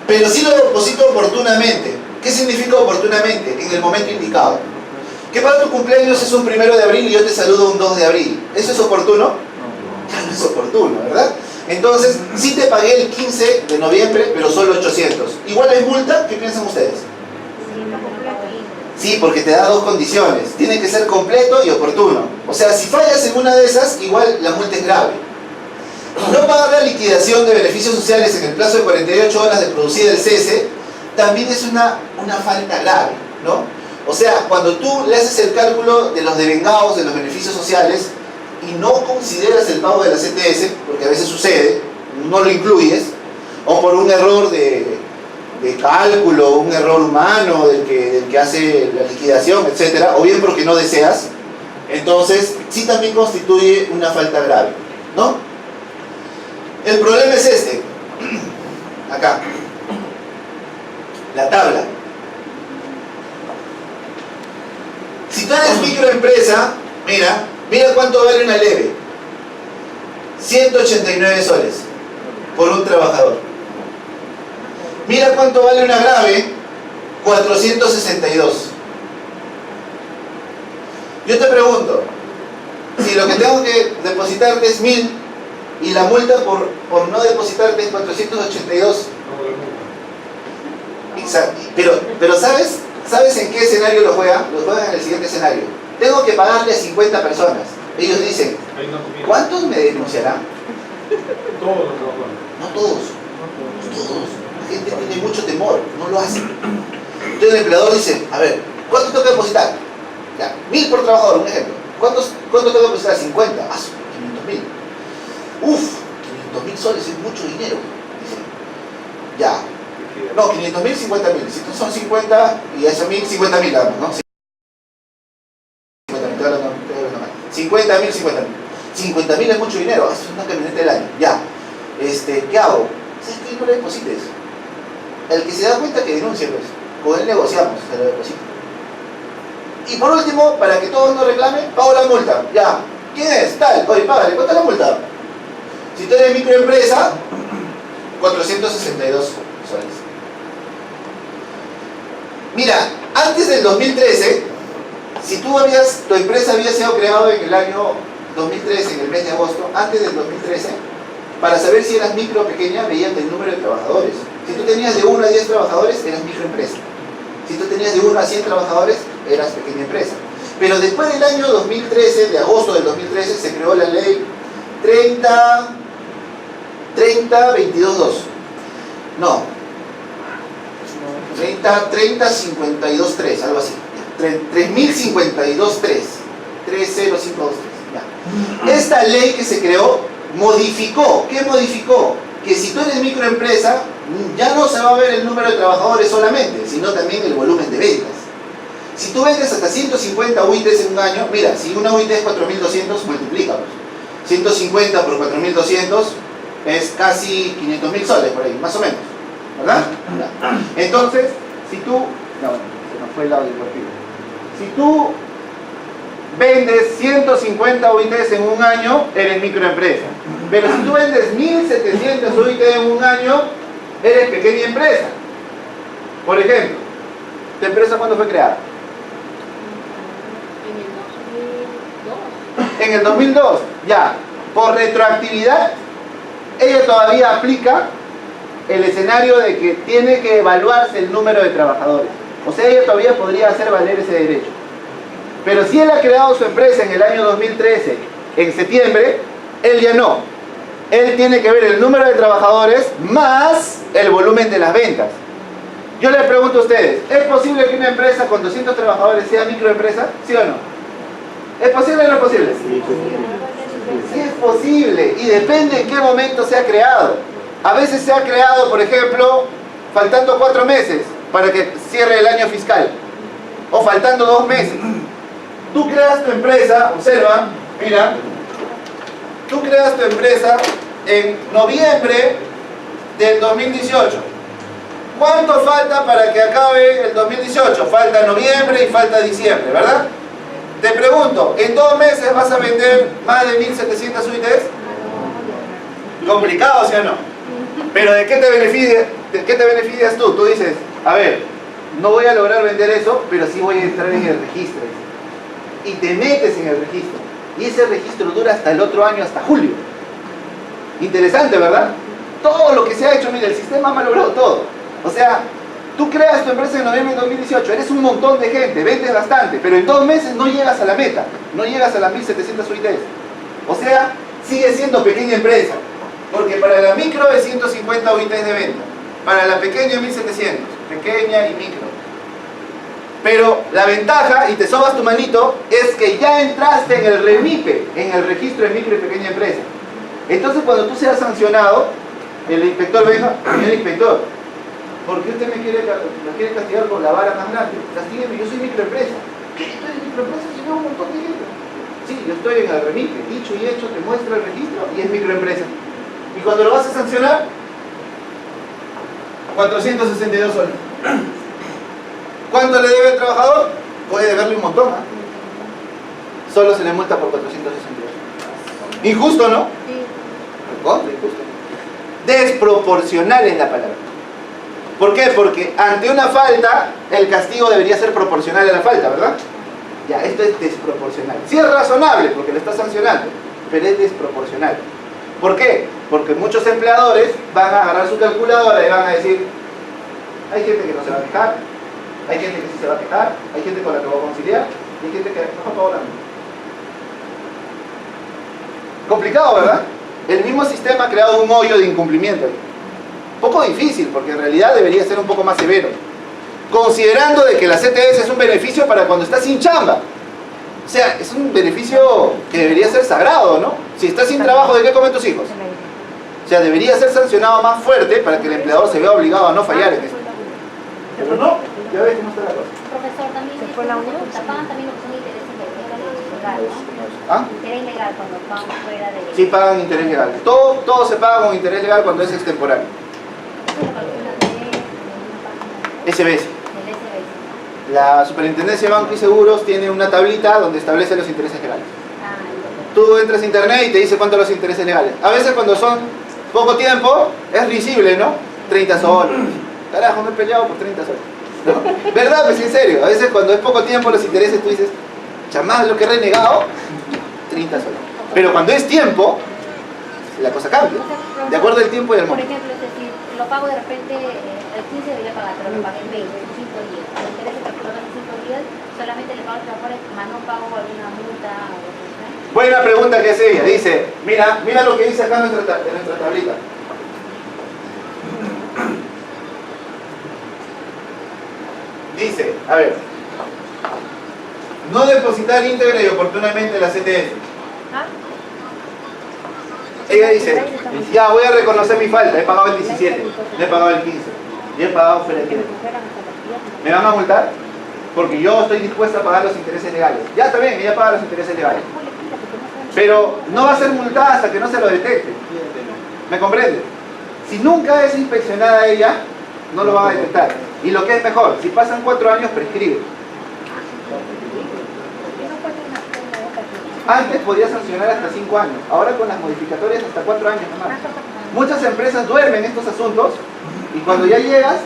pero sí lo deposito oportunamente. ¿Qué significa oportunamente? En el momento indicado. ¿Que para tu cumpleaños es un 1 de abril y yo te saludo un 2 de abril? ¿Eso es oportuno? No es oportuno, ¿verdad? Entonces, sí te pagué el 15 de noviembre, pero solo 800. ¿Igual hay multa? ¿Qué piensan ustedes? Sí, porque te da dos condiciones. Tiene que ser completo y oportuno. O sea, si fallas en una de esas, igual la multa es grave. No pagar la liquidación de beneficios sociales en el plazo de 48 horas de producir el cese también es una falta grave, ¿no? O sea, cuando tú le haces el cálculo de los devengados de los beneficios sociales y no consideras el pago de la CTS, porque a veces sucede, no lo incluyes, o por un error de cálculo, un error humano del que hace la liquidación, etcétera, o bien porque no deseas, entonces sí también constituye una falta grave, ¿no? El problema es este, acá, la tabla. Si tú eres microempresa, mira cuánto vale una leve. 189 soles por un trabajador. Mira cuánto vale una grave. 462. Yo te pregunto, si lo que tengo que depositarte es 1000 y la multa por no depositarte es 482. Pero ¿sabes en qué escenario lo juegan? Lo juegan en el siguiente escenario. Tengo que pagarle a 50 personas. Ellos dicen, ¿cuántos me denunciarán? Todos los trabajadores. No todos. No todos. La gente tiene mucho temor, no lo hace. Entonces el empleador dice, a ver, ¿cuánto tengo que depositar? Ya, 1000 por trabajador, un ejemplo. ¿Cuánto tengo que depositar? 50. Ah, 500.000. Uf, 500.000 soles es mucho dinero. Dice, ya. No, 500.000, 50.000. Si tú son 50 y a esos 1000, 50.000 nada más, ¿no? 50.000, 50.000. 50.000 es mucho dinero, es una camioneta del año. Ya. ¿Qué hago? ¿Sabes qué? No le deposites. El que se da cuenta que denuncie, pues. Con él negociamos, se lo deposito. Y por último, para que todos no reclamen, pago la multa. Ya. ¿Quién es? Tal. Oye, págale. ¿Cuánto es la multa? Si tú eres microempresa, 462 soles. Mira, antes del 2013, si tu empresa había sido creada en el año 2013, en el mes de agosto, antes del 2013, para saber si eras micro o pequeña, veían el número de trabajadores. Si tú tenías de 1 a 10 trabajadores, eras microempresa. Si tú tenías de 1 a 100 trabajadores, eras pequeña empresa. Pero después del año 2013, de agosto del 2013, se creó la ley 30.22.2. No. 30.52.3, algo así. 3.052.3. 30523. Esta ley que se creó modificó. ¿Qué modificó? Que si tú eres microempresa, ya no se va a ver el número de trabajadores solamente, sino también el volumen de ventas. Si tú vendes hasta 150 UITs en un año, mira, si una UIT es 4.200, multiplícalos. 150 por 4.200 es casi 500.000 soles por ahí, más o menos. ¿Verdad? Entonces, si tú... No, se nos fue el audio deportivo. Si tú vendes 150 UITs en un año, eres microempresa. Pero si tú vendes 1.700 UITs en un año, eres pequeña empresa. Por ejemplo, ¿tu empresa cuándo fue creada? En el 2002. Ya. Por retroactividad, ella todavía aplica el escenario de que tiene que evaluarse el número de trabajadores. O sea, ella todavía podría hacer valer ese derecho. Pero si él ha creado su empresa en el año 2013, en septiembre, él ya no. Él tiene que ver el número de trabajadores más el volumen de las ventas. Yo les pregunto a ustedes, ¿es posible que una empresa con 200 trabajadores sea microempresa? ¿Sí o no? ¿Es posible o no es posible? Sí es posible, y depende en qué momento se ha creado. A veces se ha creado, por ejemplo, faltando 4 meses para que cierre el año fiscal, o faltando 2 meses. Tú creas tu empresa, observa, mira, tú creas tu empresa en noviembre del 2018. ¿Cuánto falta para que acabe el 2018? Falta noviembre y falta diciembre, ¿verdad? Te pregunto, ¿en 2 meses vas a vender más de 1.700 UITs? Complicado, ¿sí o no? Pero ¿de qué te beneficias tú? Tú dices, a ver, no voy a lograr vender eso, pero sí voy a entrar en el registro. Y te metes en el registro. Y ese registro dura hasta el otro año, hasta julio. Interesante, ¿verdad? Todo lo que se ha hecho, mira, el sistema ha malogrado todo. O sea, tú creas tu empresa en noviembre de 2018, eres un montón de gente, vendes bastante, pero en 2 meses no llegas a la meta, no llegas a las 1700 UITs. O sea, sigue siendo pequeña empresa. Porque para la micro es 150 UITs de venta, para la pequeña es 1700, pequeña y micro. Pero la ventaja, y te sobas tu manito, es que ya entraste en el REMIPE, en el registro de micro y pequeña empresa. Entonces cuando tú seas sancionado, el inspector venga, señor inspector, ¿por qué usted me quiere castigar con la vara más grande? Castígueme, yo soy microempresa. ¿Qué? ¿Estoy en microempresa? Si no, un montón de gente. Sí, yo estoy en el REMIPE, dicho y hecho, te muestra el registro y es microempresa. Y cuando lo vas a sancionar, 462 soles. ¿Cuánto le debe el trabajador? Puede deberle un montón, ¿eh? Solo se le multa por 462. Injusto, ¿no? Sí. Recontra, injusto. Desproporcional es la palabra. ¿Por qué? Porque ante una falta, el castigo debería ser proporcional a la falta, ¿verdad? Ya, esto es desproporcional. Sí es razonable, porque lo está sancionando, pero es desproporcional. ¿Por qué? Porque muchos empleadores van a agarrar su calculadora y van a decir, hay gente que no se va a quejar, hay gente que sí se va a quejar, hay gente con la que va a conciliar, y hay gente que no pagó la multa. Complicado, ¿verdad? El mismo sistema ha creado un hoyo de incumplimiento. Poco difícil, porque en realidad debería ser un poco más severo. Considerando de que la CTS es un beneficio para cuando estás sin chamba. O sea, es un beneficio que debería ser sagrado, ¿no? Si estás sin trabajo, ¿de qué comen tus hijos? O sea, debería ser sancionado más fuerte para que el empleador se vea obligado a no fallar en esto. Pero no, ya ves cómo está la cosa. Profesor, también ¿Se fue la uno? pagan también lo que son intereses legales, ¿no? ¿Ah? Interés legal cuando pagan fuera de... Sí pagan interés legal. Todo se paga con interés legal cuando es extemporáneo. Eso lo calculan de SBS. del SBS. La Superintendencia de Banco y Seguros tiene una tablita donde establece los intereses legales. Ah, Tú entras a internet y te dice cuánto los intereses legales. A veces cuando son poco tiempo, es risible, ¿no? 30 soles. Carajo, me he peleado por 30 soles. ¿No? ¿Verdad? Pues en serio. A veces cuando es poco tiempo los intereses tú dices, chamás, lo que he renegado, 30 soles. Pero cuando es tiempo, la cosa cambia. De acuerdo al tiempo y al por momento. ejemplo, es decir, lo pago de repente, el 15 debería pagar, pero lo pagué en 20, en 5 días. El interés calculado en 5 días, solamente le pago al trabajador, más no pago alguna multa o algo así. Buena pregunta que hace ella. Dice, mira lo que dice acá en nuestra tablita. Dice, a ver, no depositar íntegra y oportunamente la CTS. ¿Ah? Ella dice, ya voy a reconocer mi falta, he pagado el 17, no he pagado el 15, y he pagado fuera de tiempo. ¿Me van a multar? Porque yo estoy dispuesta a pagar los intereses legales. Ya está bien, ella paga los intereses legales. Pero no va a ser multada hasta que no se lo detecte. ¿Me comprende? Si nunca es inspeccionada ella, no lo van a detectar. Y lo que es mejor, si pasan 4 años, prescribe. Antes podía sancionar hasta 5 años, ahora con las modificatorias hasta 4 años nomás. Muchas empresas duermen estos asuntos y cuando ya llegas,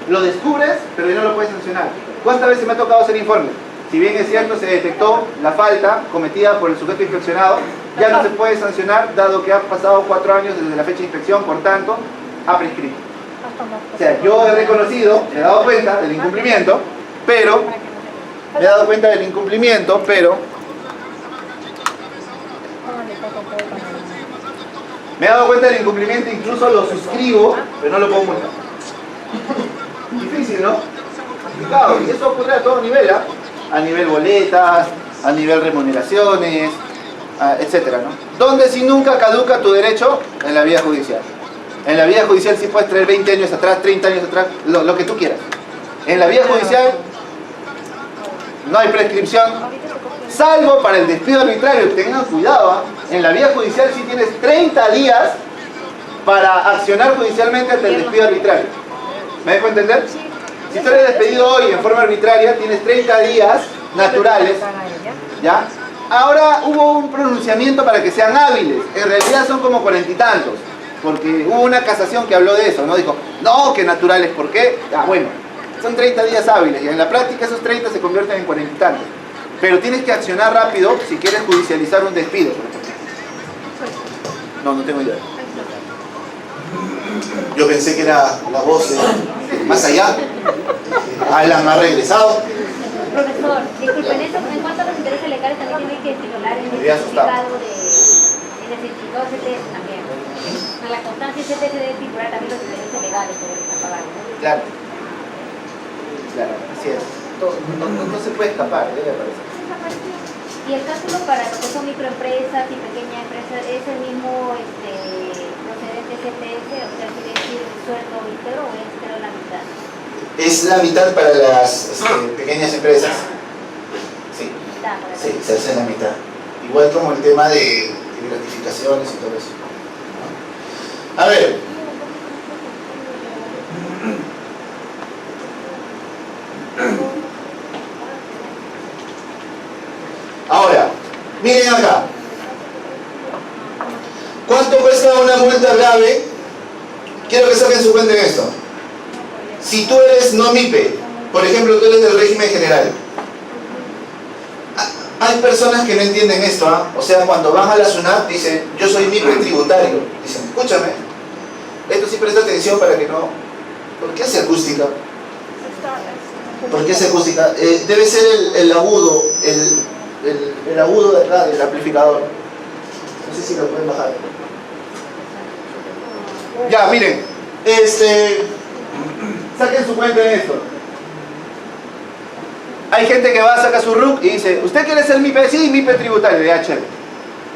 lo descubres, pero ya no lo puedes sancionar. ¿Cuántas veces me ha tocado hacer informes? Si bien es cierto, se detectó la falta cometida por el sujeto inspeccionado, ya no se puede sancionar, dado que han pasado 4 años desde la fecha de inspección, por tanto, ha prescrito. O sea, yo he reconocido, me he dado cuenta del incumplimiento, pero incluso lo suscribo, pero no lo puedo multar. Difícil, ¿no? Complicado. Y eso ocurre a todo nivel, ¿eh? A nivel boletas, a nivel remuneraciones, etcétera, ¿no? ¿Dónde si nunca caduca tu derecho? En la vía judicial. En la vía judicial sí puedes traer 20 años atrás, 30 años atrás, lo que tú quieras. En la vía judicial no hay prescripción, salvo para el despido arbitrario. Tengan cuidado, ¿eh? En la vía judicial sí tienes 30 días para accionar judicialmente ante el despido arbitrario. ¿Me dejo entender? Si tú eres despedido hoy en forma arbitraria, tienes 30 días naturales, ¿ya? Ahora hubo un pronunciamiento para que sean hábiles, en realidad son como 40 y tantos, porque hubo una casación que habló de eso, ¿no? Dijo, no, que naturales, ¿por qué? Ah, bueno, son 30 días hábiles y en la práctica esos 30 se convierten en 40 y tantos. Pero tienes que accionar rápido si quieres judicializar un despido, por ejemplo. No tengo idea. Yo pensé que era la voz de más allá. Alan ha regresado. Profesor, disculpen, en cuanto a los intereses legales también tiene que estipular el certificado CTS también. En la constancia CTS debe estipular también los intereses legales que deben estar pagando. Claro. Claro, así es. No se puede escapar, debe aparecer. Y el cálculo para lo que son microempresas y pequeñas empresas es el mismo procedente CTS, o sea, quiere decir el sueldo íntegro o íntegro la mitad. Es la mitad para las pequeñas empresas. Sí, sí, se hace la mitad. Igual como el tema de gratificaciones y todo eso. A ver. Ahora, miren acá. ¿Cuánto cuesta una multa grave? Quiero que saquen su cuenta en esto. Si tú eres no MIPE, por ejemplo, tú eres del régimen general. Hay personas que no entienden esto, ¿ah? O sea, cuando van a la SUNAT dicen, yo soy MIPE tributario. Dicen, escúchame, esto sí presta atención para que no... ¿Por qué hace acústica? ¿Por qué hace acústica? Debe ser el agudo, el agudo de acá, del amplificador. No sé si lo pueden bajar. Ya, miren, saquen su cuenta en esto. Hay gente que va a sacar su RUC y dice, ¿usted quiere ser MIPE? Sí, MIPE tributario, de HL.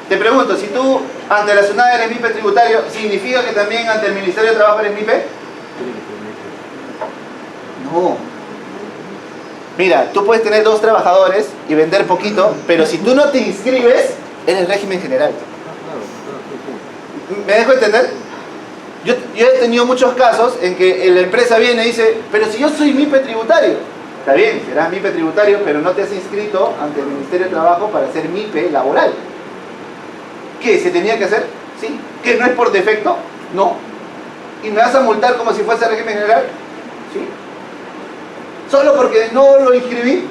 Te pregunto, si tú ante la SUNAT eres MIPE tributario, ¿significa que también ante el Ministerio de Trabajo eres MIPE? No. Mira, tú puedes tener 2 trabajadores y vender poquito, pero si tú no te inscribes, eres régimen general. ¿Me dejo entender? Yo he tenido muchos casos en que la empresa viene y dice, pero si yo soy MIPE tributario. Está bien, serás MIPE tributario, pero no te has inscrito ante el Ministerio de Trabajo para ser MIPE laboral. ¿Qué? ¿Se tenía que hacer? Sí. ¿Que no es por defecto? No. ¿Y me vas a multar como si fuese régimen general? Sí. ¿Solo porque no lo inscribí?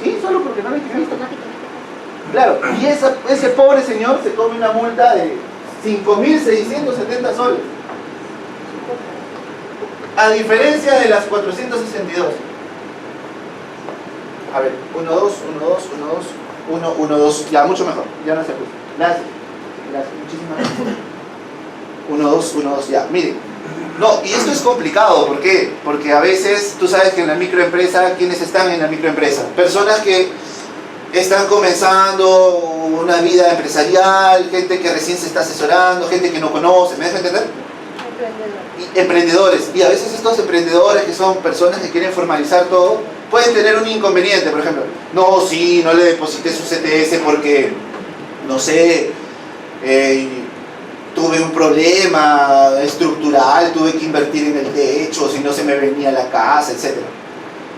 Sí, solo porque no lo inscribí. Claro, y ese pobre señor se come una multa de 5.670 soles. A diferencia de las 462. A ver, 1, 2, 1, 2, 1, 2, 1, 1, 2. Ya, mucho mejor. Ya no se ajusta. Gracias. Gracias. Muchísimas gracias. 1, 2, 1, 2. Ya, miren. No, y esto es complicado. ¿Por qué? Porque a veces, tú sabes que en la microempresa, ¿quiénes están en la microempresa? Personas que están comenzando una vida empresarial, gente que recién se está asesorando, gente que no conoce. ¿Me deja entender? Emprendedores. Y a veces estos emprendedores, que son personas que quieren formalizar todo, pueden tener un inconveniente. Por ejemplo, no, sí, no le deposité su CTS porque, no sé, tuve un problema estructural, tuve que invertir en el techo, si no se me venía la casa, etc.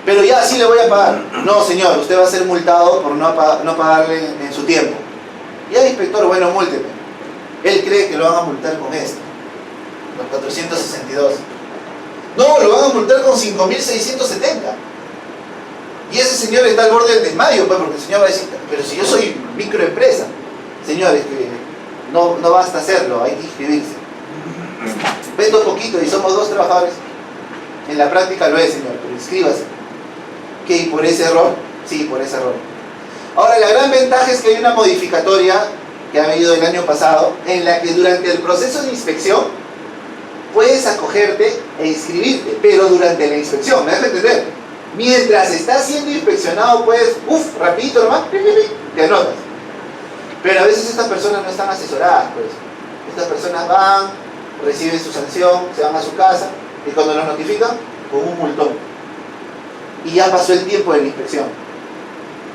Pero ya, sí le voy a pagar. No, señor, usted va a ser multado por no pagarle en su tiempo. Ya, inspector, bueno, múlteme. Él cree que lo van a multar con esto, los 462. No, lo van a multar con 5.670. Y ese señor está al borde del desmayo, pues, porque el señor va a decir, pero si yo soy microempresa. Señores, que no basta hacerlo, hay que inscribirse. Vendo poquito y somos 2 trabajadores. En la práctica lo es, señor, pero inscríbase. ¿Qué? ¿Y por ese error? Sí, por ese error. Ahora, la gran ventaja es que hay una modificatoria que ha habido el año pasado, en la que durante el proceso de inspección puedes acogerte e inscribirte, pero durante la inspección, ¿me dejas entender? Mientras estás siendo inspeccionado, puedes, rapidito nomás, te anotas. Pero a veces estas personas no están asesoradas, pues. Estas personas van, reciben su sanción, se van a su casa, y cuando los notifican, con un multón. Y ya pasó el tiempo de la inspección.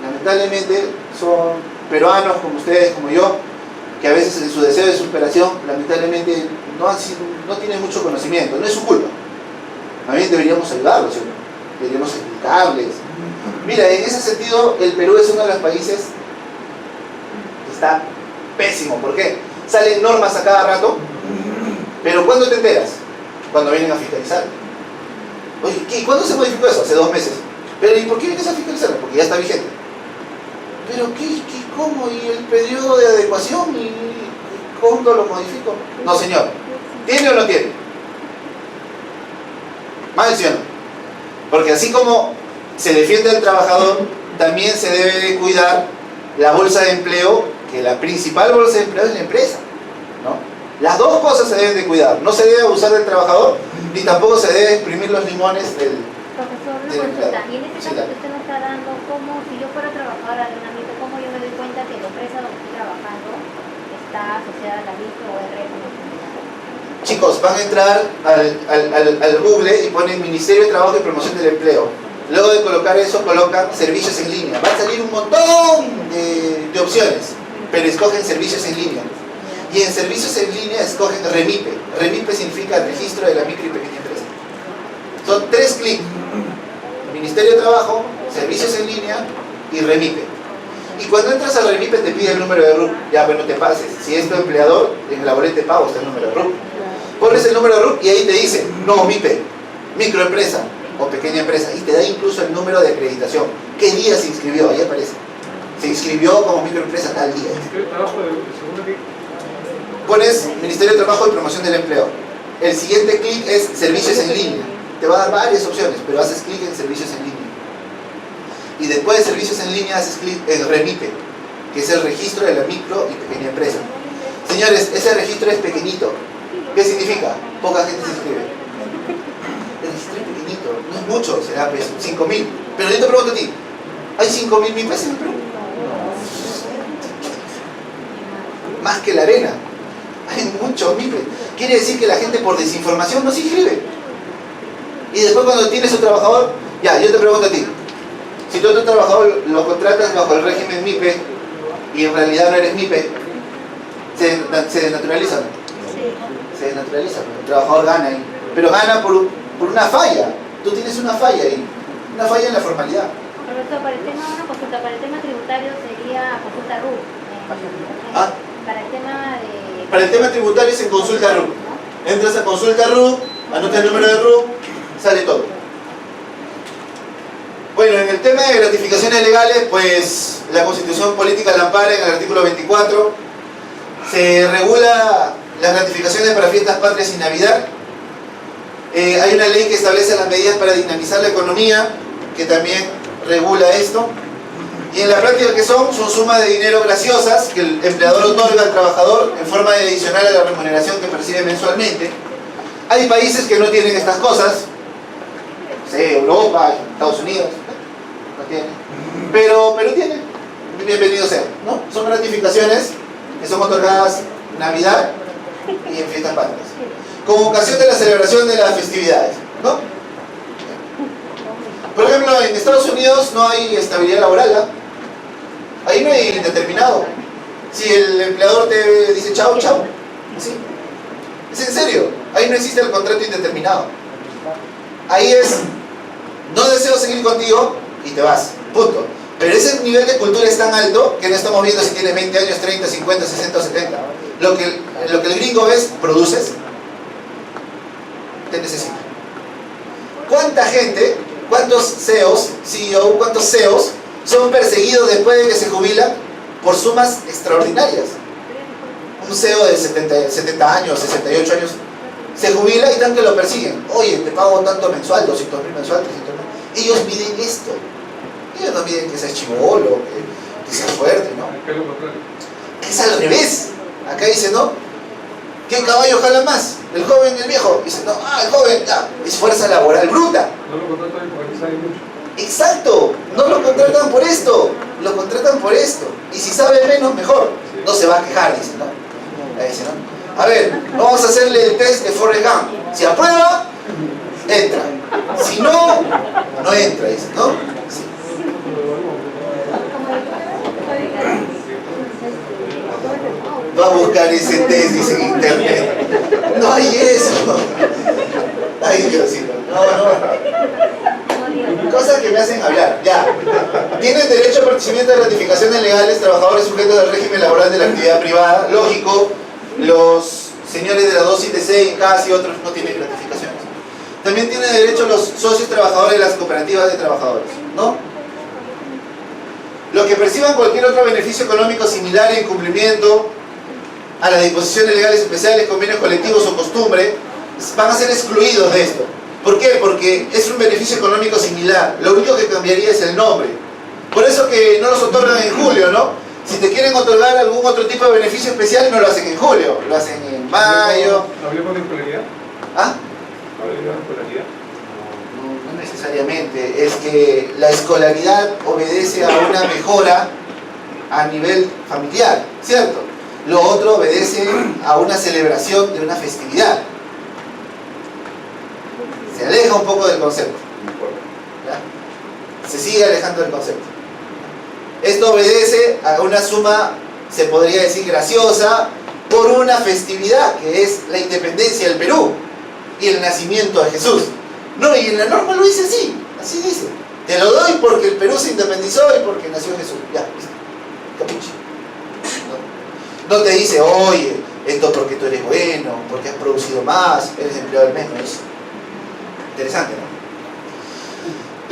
Lamentablemente son peruanos como ustedes, como yo, que a veces en su deseo de superación, lamentablemente no tienen mucho conocimiento, no es su culpa. También deberíamos ayudarlos, ¿sí? Deberíamos explicarles. Mira, en ese sentido, el Perú es uno de los países que está pésimo. ¿Por qué? Salen normas a cada rato Pero ¿cuándo te enteras? Cuando vienen a fiscalizar. Oye, ¿qué? ¿Cuándo se modificó eso? Hace 2 meses. Pero ¿y por qué vienes a fiscalizarlo? Porque ya está vigente. ¿Pero qué? ¿Cómo? ¿Y el periodo de adecuación? ¿Y cuándo lo modifico? No, señor. ¿Tiene o no tiene? Mal, ¿sí o no? Porque así como se defiende al trabajador, también se debe de cuidar la bolsa de empleo, que la principal bolsa de empleo es la empresa, ¿no? Las dos cosas se deben de cuidar. No se debe abusar del trabajador, ni tampoco se debe exprimir los limones del... Profesor, una del consulta. empleado. Y en este Sí, caso dale. que usted nos está dando, ¿cómo, si yo fuera trabajadora de un ámbito, cómo yo me doy cuenta que la empresa donde estoy trabajando está asociada a la MICRO o el régimen familiar? Chicos, van a entrar al Google y ponen Ministerio de Trabajo y Promoción del Empleo. Luego de colocar eso, colocan servicios en línea. Va a salir un montón de opciones, pero escogen servicios en línea. Y en servicios en línea escogen REMIPE. REMIPE significa Registro de la Micro y Pequeña Empresa. Son 3 clics. Ministerio de Trabajo, servicios en línea y REMIPE. Y cuando entras al REMIPE te pide el número de RUC. Ya, pero no te pases. Si es tu empleador, en la boleta de pago está el número de RUC. Pones el número de RUC y ahí te dice, no, MIPE, microempresa o pequeña empresa. Y te da incluso el número de acreditación. ¿Qué día se inscribió? Ahí aparece. Se inscribió como microempresa tal día. ¿Qué trabajo de segundo que? Pones Ministerio de Trabajo y Promoción del Empleo. El siguiente clic es servicios en línea. Te va a dar varias opciones, pero haces clic en servicios en línea. Y después de servicios en línea haces clic en REMIPE, que es el registro de la micro y pequeña empresa. Señores, ese registro es pequeñito. ¿Qué significa? Poca gente se inscribe. El registro es pequeñito, no es mucho, será pues 5.000. Pero yo te pregunto a ti, ¿hay 5.000 MIPES en el Perú? Más que la arena. Hay muchos MIPES. Quiere decir que la gente por desinformación no se inscribe. Y después cuando tienes un trabajador, ya, yo te pregunto a ti, si tú a tu trabajador lo contratas bajo el régimen MIPE y en realidad no eres MIPE, ¿se desnaturaliza? Se desnaturaliza, el trabajador gana ahí. Pero gana por una falla. Tú tienes una falla ahí, una falla en la formalidad. Profesor, para el tema, una consulta, para el tema tributario sería consulta RUC. ¿Ah? Para el tema de... Para el tema tributario es en consulta RUC. Entras a consulta RUC, anotas el número de RUC, sale todo. Bueno, en el tema de gratificaciones legales, pues la Constitución Política la ampara en el artículo 24. Se regula las gratificaciones para fiestas patrias y Navidad. Hay una ley que establece las medidas para dinamizar la economía, que también regula esto. Y en la práctica, ¿qué son? Son sumas de dinero graciosas que el empleador otorga al trabajador en forma de adicional a la remuneración que percibe mensualmente. Hay países que no tienen estas cosas, no sé, Europa, Estados Unidos, no tienen. Pero tienen, bienvenido sea, ¿no? Son gratificaciones que son otorgadas en Navidad y en fiestas patrias, como ocasión de la celebración de las festividades, ¿no? Por ejemplo, en Estados Unidos no hay estabilidad laboral, ¿eh? Ahí no hay indeterminado. Si el empleador te dice chao, chao, ¿sí? Es en serio, ahí no existe el contrato indeterminado. Ahí es, no deseo seguir contigo y te vas, punto. Pero ese nivel de cultura es tan alto que no estamos viendo si tienes 20 años, 30, 50, 60 o 70. Lo que el gringo ves, produces, te necesita. ¿Cuánta gente, cuántos CEOs, cuántos CEOs son perseguidos después de que se jubilan por sumas extraordinarias? Un CEO de 70 años, 68 años, se jubila y tanto lo persiguen. Oye, te pago tanto mensual, 200.000 mensual, 300.000. Ellos miden esto. Ellos no miden que seas chibolo, que seas fuerte, ¿no? Acá es lo contrario. Es al revés. Acá dice, ¿no? ¿Qué caballo jala más? ¿El joven o el viejo? Dice, no, el joven, ya, es fuerza laboral bruta. No lo contratan porque sabe mucho. Exacto, no lo contratan por esto, lo contratan por esto. Y si sabe menos, mejor. No se va a quejar, dice, ¿no? Ahí dice, ¿no? A ver, vamos a hacerle el test de Forrest Gump. Si aprueba, entra. Si no, no entra, dice, ¿no? Sí. Va a buscar ese test, dice en internet. No hay eso. Ay, Diosito. No. Cosas que me hacen hablar. Ya. Tienen derecho a participamiento de gratificaciones legales trabajadores sujetos al régimen laboral de la actividad privada. Lógico, los señores de la 276, casi otros no tienen gratificaciones. También tienen derecho los socios trabajadores de las cooperativas de trabajadores, ¿no? Los que perciban cualquier otro beneficio económico similar en cumplimiento a las disposiciones legales especiales, convenios colectivos o costumbre, van a ser excluidos de esto. ¿Por qué? Porque es un beneficio económico similar. Lo único que cambiaría es el nombre. Por eso que no los otorgan en julio, ¿no? Si te quieren otorgar algún otro tipo de beneficio especial, no lo hacen en julio, lo hacen en mayo. ¿Hablemos de escolaridad? ¿Ah? ¿Hablemos de escolaridad? No necesariamente. Es que la escolaridad obedece a una mejora a nivel familiar, ¿cierto? Lo otro obedece a una celebración de una festividad. Se aleja un poco del concepto. ¿Ya? Se sigue alejando del concepto. Esto obedece a una suma, se podría decir, graciosa, por una festividad que es la independencia del Perú y el nacimiento de Jesús. No, y en la norma lo dice así dice. Te lo doy porque el Perú se independizó y porque nació Jesús. Ya, listo. Capiche. No te dice, oye, esto porque tú eres bueno, porque has producido más, eres empleado del mes, no es. Interesante, ¿no?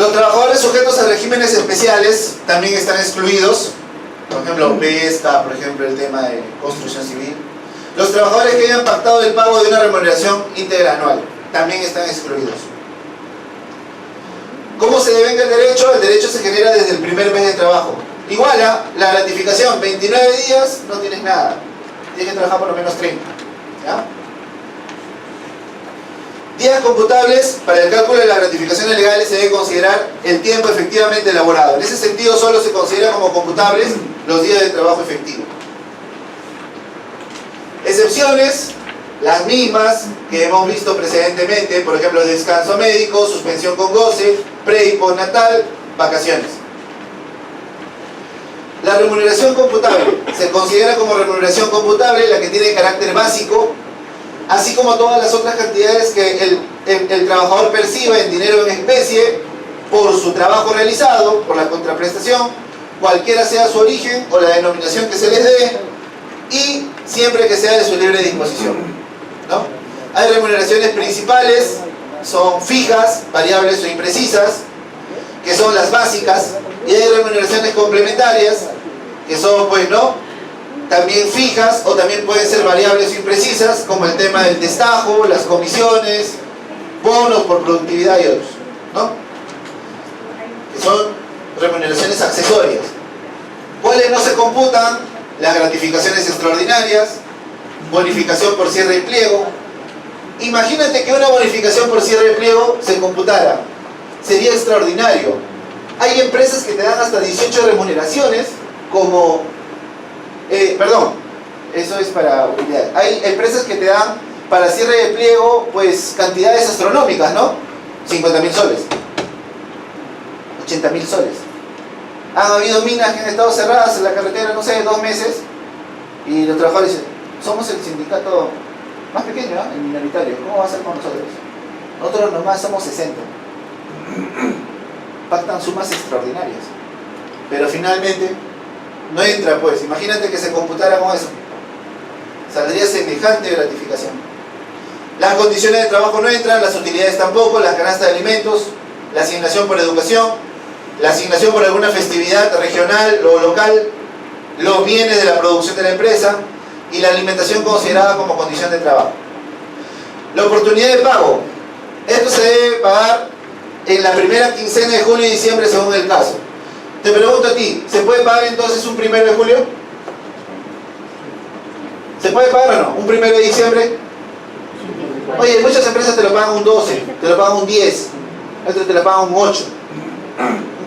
Los trabajadores sujetos a regímenes especiales también están excluidos. Por ejemplo, pesca, por ejemplo, el tema de construcción civil. Los trabajadores que hayan pactado el pago de una remuneración íntegra anual también están excluidos. ¿Cómo se devenga el derecho? El derecho se genera desde el primer mes de trabajo. Igual a la gratificación, 29 días, no tienes nada. Tienes que trabajar por lo menos 30. ¿Ya? Días computables, para el cálculo de las gratificaciones legales se debe considerar el tiempo efectivamente elaborado. En ese sentido solo se considera como computables los días de trabajo efectivo. Excepciones, las mismas que hemos visto precedentemente, por ejemplo, descanso médico, suspensión con goce, pre y postnatal, vacaciones. La remuneración computable se considera como remuneración computable la que tiene carácter básico, así como todas las otras cantidades que el trabajador perciba en dinero en especie por su trabajo realizado, por la contraprestación, cualquiera sea su origen o la denominación que se les dé, y siempre que sea de su libre disposición, ¿no? Hay remuneraciones principales, son fijas, variables o imprecisas, que son las básicas, y hay remuneraciones complementarias, que son, pues, ¿no?, también fijas o también pueden ser variables o imprecisas, como el tema del destajo, las comisiones, bonos por productividad y otros, ¿no? Que son remuneraciones accesorias. ¿Cuáles no se computan? Las gratificaciones extraordinarias, bonificación por cierre y pliego. Imagínate que una bonificación por cierre y pliego se computara. Sería extraordinario. Hay empresas que te dan hasta 18 remuneraciones como... perdón, eso es para utilidad. Hay empresas que te dan para cierre de pliego pues cantidades astronómicas, ¿no? 50.000 soles, 80.000 soles. Han habido minas que han estado cerradas en la carretera, no sé, 2 meses, y los trabajadores dicen, somos el sindicato más pequeño, ¿eh?, el minoritario, ¿cómo va a ser con nosotros? Nosotros nomás somos 60. Pactan sumas extraordinarias, pero finalmente no entra, pues. Imagínate que se computara con eso. Saldría semejante gratificación. Las condiciones de trabajo no entran, las utilidades tampoco, las canastas de alimentos, la asignación por educación, la asignación por alguna festividad regional o local, los bienes de la producción de la empresa y la alimentación considerada como condición de trabajo. La oportunidad de pago. Esto se debe pagar en la primera quincena de julio y diciembre según el caso. Te pregunto a ti, ¿se puede pagar entonces un 1 de julio? ¿Se puede pagar o no? ¿Un 1 de diciembre? Oye, muchas empresas te lo pagan un 12, te lo pagan un 10, otras te lo pagan un 8.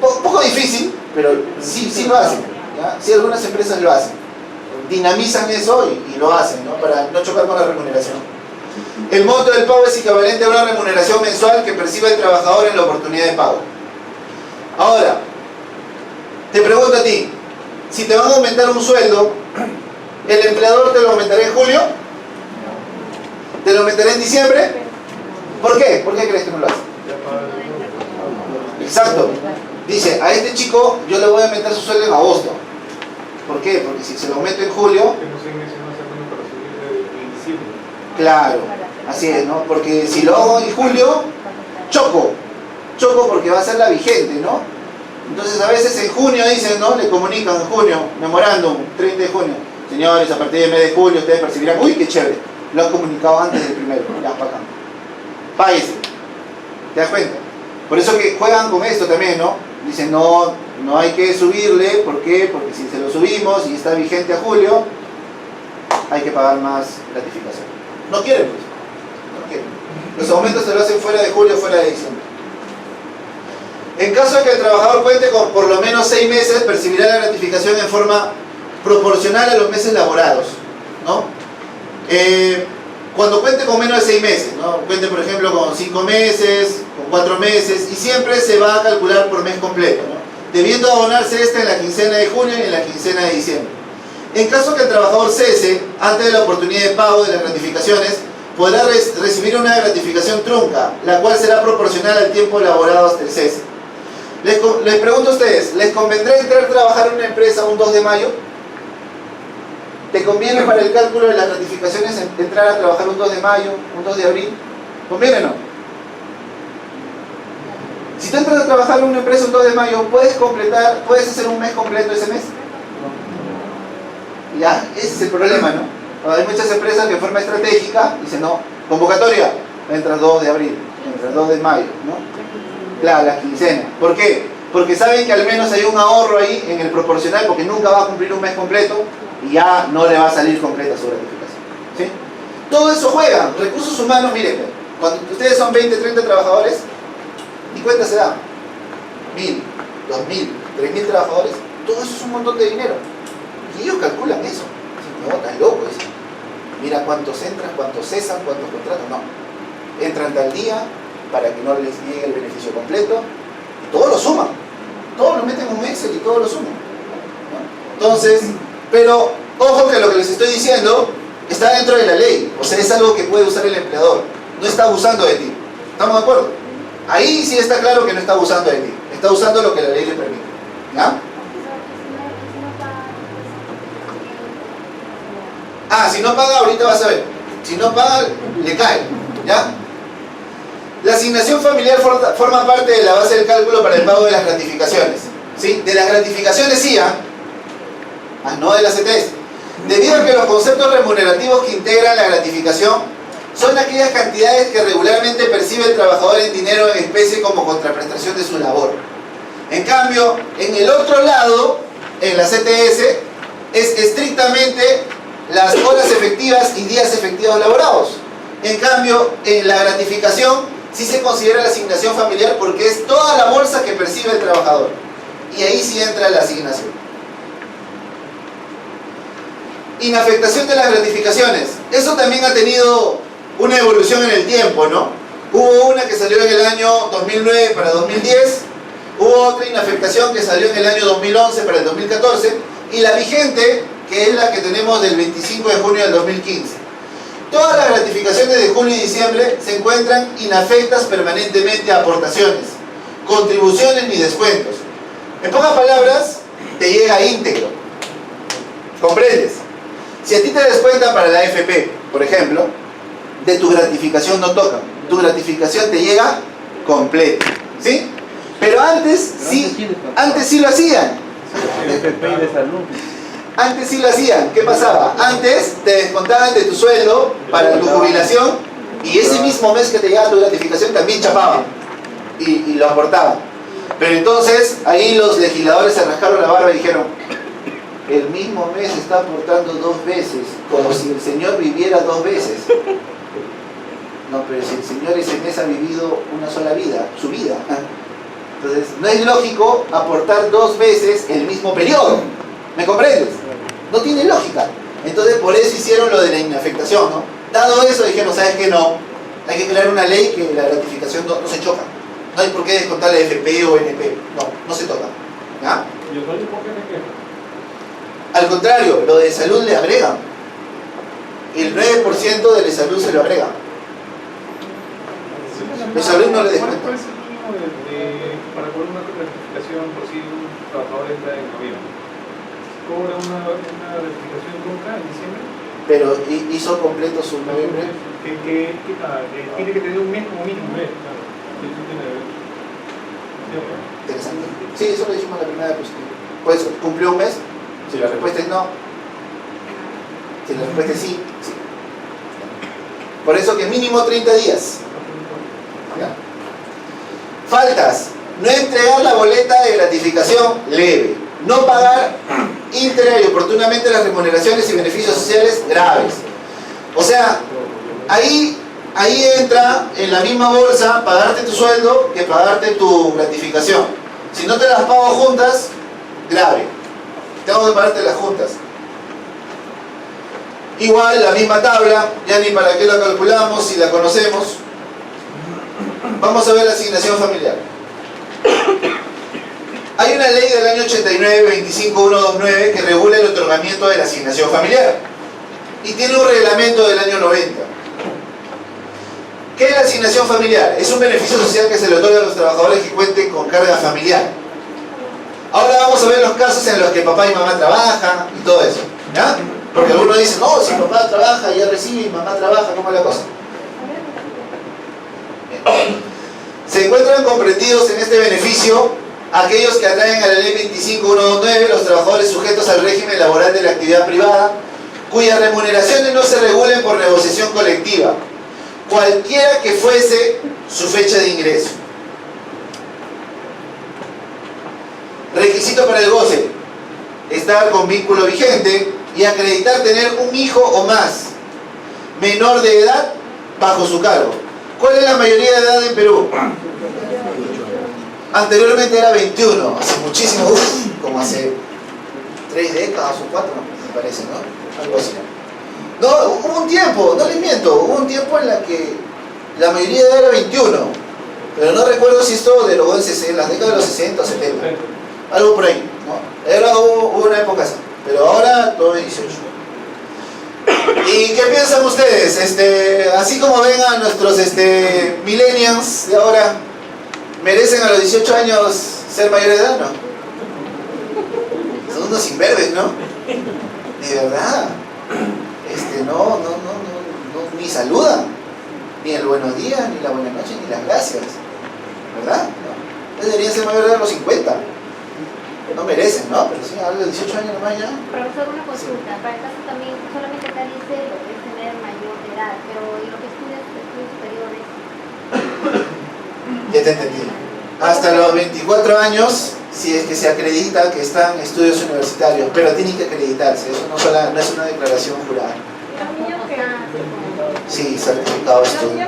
Un poco difícil, pero sí lo hacen, ¿ya? Sí, algunas empresas lo hacen. Dinamizan eso y lo hacen, ¿no?, para no chocar con la remuneración. El monto del pago es equivalente a una remuneración mensual que perciba el trabajador en la oportunidad de pago. Ahora, te pregunto a ti, si te van a aumentar un sueldo, ¿el empleador te lo aumentará en julio? ¿Te lo aumentará en diciembre? ¿Por qué? ¿Por qué crees que no lo hace? Exacto. Dice, a este chico yo le voy a aumentar su sueldo en agosto. ¿Por qué? Porque si se lo aumento en julio... Claro, así es, ¿no? Porque si lo hago en julio, choco porque va a ser la vigente, ¿no? Entonces a veces en junio dicen, ¿no? Le comunican en junio, memorándum, 30 de junio. Señores, a partir del mes de julio ustedes percibirán, uy, qué chévere, lo han comunicado antes del primero, ya, bacán. Páguese, ¿te das cuenta? Por eso que juegan con esto también, ¿no? Dicen, no hay que subirle, ¿por qué? Porque si se lo subimos y está vigente a julio, hay que pagar más gratificación. No quieren, pues, no quieren. Los aumentos se lo hacen fuera de julio, fuera de diciembre. En caso de que el trabajador cuente con por lo menos 6 meses, percibirá la gratificación en forma proporcional a los meses laborados, ¿no? Cuando cuente con menos de 6 meses, ¿no? Cuente por ejemplo con 5 meses, con 4 meses, y siempre se va a calcular por mes completo, ¿no? Debiendo abonarse en la quincena de junio y en la quincena de diciembre. En caso que el trabajador cese antes de la oportunidad de pago de las gratificaciones, podrá recibir una gratificación trunca, la cual será proporcional al tiempo laborado hasta el cese. Les pregunto a ustedes, ¿les convendrá entrar a trabajar en una empresa un 2 de mayo? ¿Te conviene para el cálculo de las gratificaciones entrar a trabajar un 2 de mayo, un 2 de abril? ¿Conviene o no? Si tú entras a trabajar en una empresa un 2 de mayo, ¿puedes hacer un mes completo ese mes? Ya, ese es el problema, ¿no? Hay muchas empresas que de forma estratégica dicen, no, convocatoria, entras 2 de abril, entras 2 de mayo, ¿no? La quincena. ¿Por qué? Porque saben que al menos hay un ahorro ahí en el proporcional, porque nunca va a cumplir un mes completo y ya no le va a salir completa su gratificación, ¿sí? Todo eso juega. Recursos humanos, miren, cuando ustedes son 20, 30 trabajadores, ni cuenta se da. 1000, 2000, 3000 trabajadores, todo eso es un montón de dinero. Y ellos calculan eso. No, estás loco. Mira cuántos entran, cuántos cesan, cuántos contratan. No. Entran tal día para que no les llegue el beneficio completo. Y todos lo suman. Todos lo meten en un Excel y todos lo suman, ¿no? Entonces, pero ojo que lo que les estoy diciendo está dentro de la ley. O sea, es algo que puede usar el empleador. No está abusando de ti. ¿Estamos de acuerdo? Ahí sí está claro que no está abusando de ti. Está usando lo que la ley le permite. ¿Ya? Si no paga, ahorita vas a ver. Si no paga, le cae. ¿Ya? La asignación familiar forma parte de la base del cálculo para el pago de las gratificaciones. ¿Sí? De las gratificaciones sí, no de las CTS. Debido a que los conceptos remunerativos que integran la gratificación son aquellas cantidades que regularmente percibe el trabajador en dinero en especie como contraprestación de su labor. En cambio, en el otro lado, en la CTS, es estrictamente las horas efectivas y días efectivos laborados. En cambio, en la gratificación sí se considera la asignación familiar porque es toda la bolsa que percibe el trabajador. Y ahí sí entra la asignación. Inafectación de las gratificaciones. Eso también ha tenido una evolución en el tiempo, ¿no? Hubo una que salió en el año 2009 para 2010, hubo otra inafectación que salió en el año 2011 para el 2014, y la vigente, que es la que tenemos del 25 de junio del 2015. Todas las gratificaciones de junio y diciembre se encuentran inafectas permanentemente a aportaciones, contribuciones ni descuentos. En pocas palabras, te llega íntegro. ¿Comprendes? Si a ti te descuentan para la AFP, por ejemplo, de tu gratificación no toca. Tu gratificación te llega completa. ¿Sí? Pero antes sí lo hacían. Antes sí lo hacían. ¿Qué pasaba? Antes te descontaban de tu sueldo para tu jubilación y ese mismo mes que te llegaba tu gratificación también chapaban y lo aportaban. Pero entonces ahí los legisladores se rascaron la barba y dijeron: el mismo mes está aportando 2 veces, como si el señor viviera 2 veces. No, pero si el señor ese mes ha vivido una sola vida, su vida. Entonces, no es lógico aportar 2 veces el mismo periodo. ¿Me comprendes? No tiene lógica. Entonces, por eso hicieron lo de la inafectación, ¿no? Dado eso, dijeron: ¿sabes qué? No. Hay que crear una ley que la gratificación no se choca. No hay por qué descontarle FP o NP. No se toca. ¿Ya? ¿Y el sueldo por qué me queda? Al contrario, lo de salud le agregan. El 9% de salud se lo agrega. De salud no le descuentan. ¿Cuál es el mínimo para cobrar una gratificación por si un trabajador entra en noviembre? ¿Cobra una gratificación trunca en diciembre? pero hizo completo su noviembre. Tiene que tener un mes como mínimo. Claro. Eso tiene derecho. Interesante. Sí, eso lo dijimos en la primera diapositiva. Pues, ¿cumplió un mes? Si la respuesta es no. Si la respuesta es sí, sí. Por eso que mínimo 30 días. ¿Ya? Faltas. No entregar la boleta de gratificación leve. No pagar íntegra y oportunamente las remuneraciones y beneficios sociales graves. O sea, ahí entra en la misma bolsa pagarte tu sueldo que pagarte tu gratificación. Si no te las pago juntas, grave. Tengo que pagarte las juntas. Igual, la misma tabla, ya ni para qué la calculamos si la conocemos. Vamos a ver la asignación familiar. Hay una ley del año 89, 25129, que regula el otorgamiento de la asignación familiar. Y tiene un reglamento del año 90. ¿Qué es la asignación familiar? Es un beneficio social que se le otorga a los trabajadores que cuenten con carga familiar. Ahora vamos a ver los casos en los que papá y mamá trabajan y todo eso, ¿ya? Porque algunos dicen, no, si papá trabaja, ya recibe, y mamá trabaja, ¿cómo es la cosa? Se encuentran comprendidos en este beneficio aquellos que atraen a la ley 25129, los trabajadores sujetos al régimen laboral de la actividad privada, cuyas remuneraciones no se regulen por negociación colectiva, cualquiera que fuese su fecha de ingreso. Requisito para el goce: estar con vínculo vigente y acreditar tener un hijo o más, menor de edad, bajo su cargo. ¿Cuál es la mayoría de edad en Perú? Anteriormente era 21, hace muchísimo, como hace 3 décadas o 4, me parece, ¿no? Algo así. No, hubo un tiempo, no les miento, hubo un tiempo en la que la mayoría de edad era 21, pero no recuerdo si esto derogó en las décadas de los 60 o 70, algo por ahí, ¿no? Era una época así, pero ahora todo es 18. ¿Y qué piensan ustedes? Así como ven a nuestros millennials de ahora, ¿merecen a los 18 años ser mayores de edad, no? Son unos imberbes, ¿no? De verdad. No, ni saludan. Ni el buenos días, ni la buena noche, ni las gracias. ¿Verdad? ¿No? Deberían ser mayores de los 50. No merecen, ¿no? Pero sí, a los 18 años nomás ya. Profesor, una consulta. Para el caso también, solamente acá dice lo que es tener mayor de edad, pero ¿y lo que estudios superiores? Ya te entendí. Hasta los 24 años, si es que se acredita que están en estudios universitarios, pero tienen que acreditarse, eso no es una declaración jurada. Sí, certificado de estudio.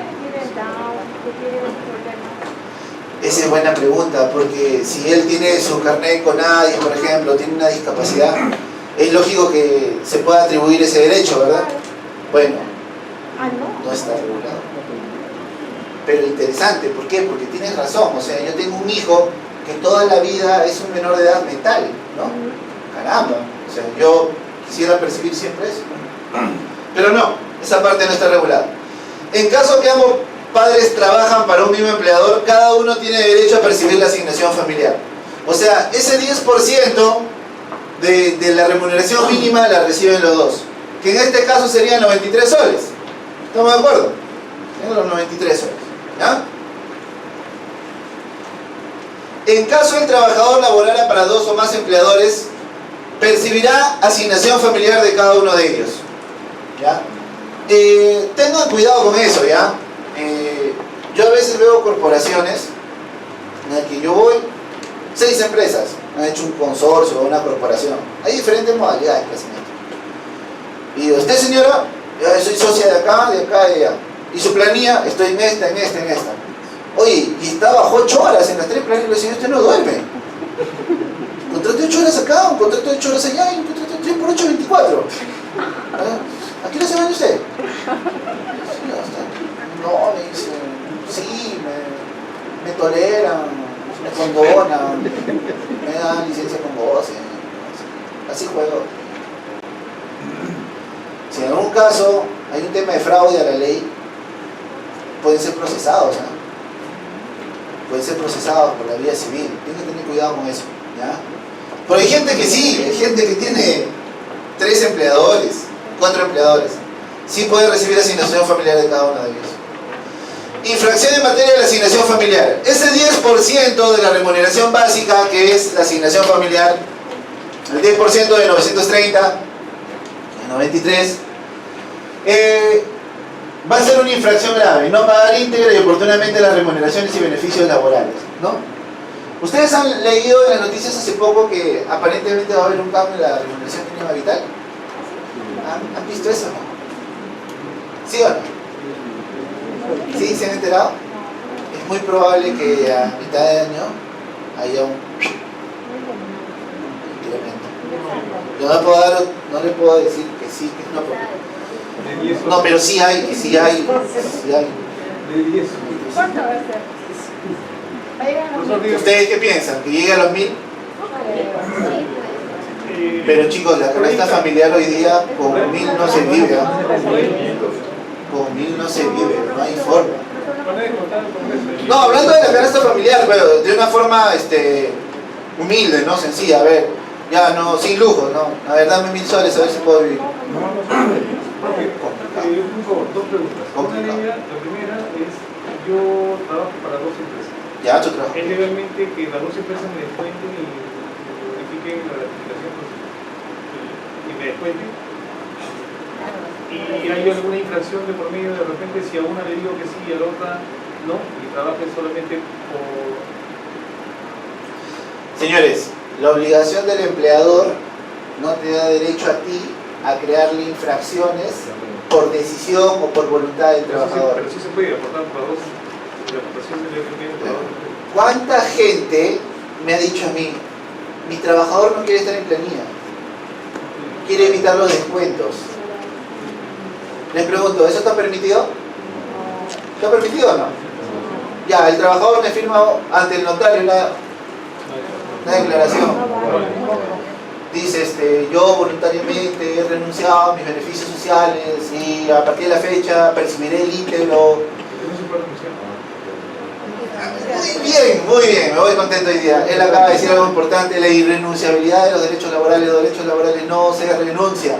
Esa es buena pregunta, porque si él tiene su carnet con nadie, por ejemplo, tiene una discapacidad, es lógico que se pueda atribuir ese derecho, ¿verdad? Bueno, no está regulado. Pero interesante, ¿por qué? Porque tienes razón, o sea, yo tengo un hijo que toda la vida es un menor de edad mental, ¿no? Caramba, o sea, yo quisiera percibir siempre eso. Pero no, esa parte no está regulada. En caso que ambos padres trabajan para un mismo empleador, cada uno tiene derecho a percibir la asignación familiar. O sea, ese 10% de la remuneración mínima la reciben los dos, que en este caso serían 93 soles. ¿Estamos de acuerdo? En los 93 soles. ¿Ya? En caso el trabajador laborara para 2 o más empleadores, percibirá asignación familiar de cada uno de ellos. ¿Ya? Tengan cuidado con eso, ¿ya? Yo a veces veo corporaciones en las que yo voy, 6 empresas han hecho un consorcio o una corporación. Hay diferentes modalidades de crecimiento. Y digo, ¿usted, señora? Yo soy socia de acá, de acá, de allá. Y su planilla, estoy en esta. Oye, y está bajo 8 horas en las 3 planillas, le digo, usted no duerme. Contraté 8 horas acá, un contrato de 8 horas allá y un contrato de 3 por 8, 24. ¿A qué hora se va usted? No, me dice, sí, me toleran, me condonan, me dan licencia con goce. Así juego. Si en algún caso hay un tema de fraude a la ley, pueden ser procesados, ¿no? Pueden ser procesados por la vía civil. Tienen que tener cuidado con eso, ¿ya? Pero hay gente que sí, hay gente que tiene 3 empleadores, 4 empleadores. Sí puede recibir asignación familiar de cada uno de ellos. Infracción en materia de la asignación familiar. Ese 10% de la remuneración básica, que es la asignación familiar, el 10% de 930, de 93, va a ser una infracción grave, no pagar íntegra y oportunamente las remuneraciones y beneficios laborales, ¿no? Ustedes han leído en las noticias hace poco que aparentemente va a haber un cambio en la remuneración mínima vital. ¿Han visto eso, no? ¿Sí o no? ¿Sí? ¿Se han enterado? Es muy probable que a mitad de año haya un incremento. Yo no le puedo decir que sí, que no, porque... No, pero sí hay, sí hay. ¿Cuánto va a ser? ¿Va a llegar a los 1.000? ¿Ustedes qué piensan? ¿Que llegue a los 1.000? Pero chicos, la canasta familiar hoy día con 1.000 no se vive, ¿no? Con 1.000 no se vive, no hay forma. No, hablando de la canasta familiar, pero de una forma humilde, ¿no? Sencilla, a ver, ya no, sin lujo, ¿no? A ver, dame 1.000 soles a ver si puedo vivir. Dos preguntas. Una de ellas, la primera es, yo trabajo para 2 empresas. Ya, tu trabajo. Es legalmente que las 2 empresas me descuenten y verifiquen la gratificación y me descuenten. Y hay alguna infracción de por medio, de repente si a una le digo que sí y a la otra no, y trabaje solamente por... Señores, la obligación del empleador no te da derecho a ti a crearle infracciones por decisión o por voluntad del trabajador. Pero sí se puede aportar por 2, la aportación del empleador. ¿Cuánta gente me ha dicho a mí, mi trabajador no quiere estar en planilla, quiere evitar los descuentos? Les pregunto, ¿eso está permitido? ¿Está permitido o no? Ya, el trabajador me firma ante el notario una declaración. Dice, yo voluntariamente he renunciado a mis beneficios sociales y a partir de la fecha percibiré el íntegro. Muy bien, me voy contento hoy día. Él acaba de decir algo importante, la irrenunciabilidad de los derechos laborales no se renuncian,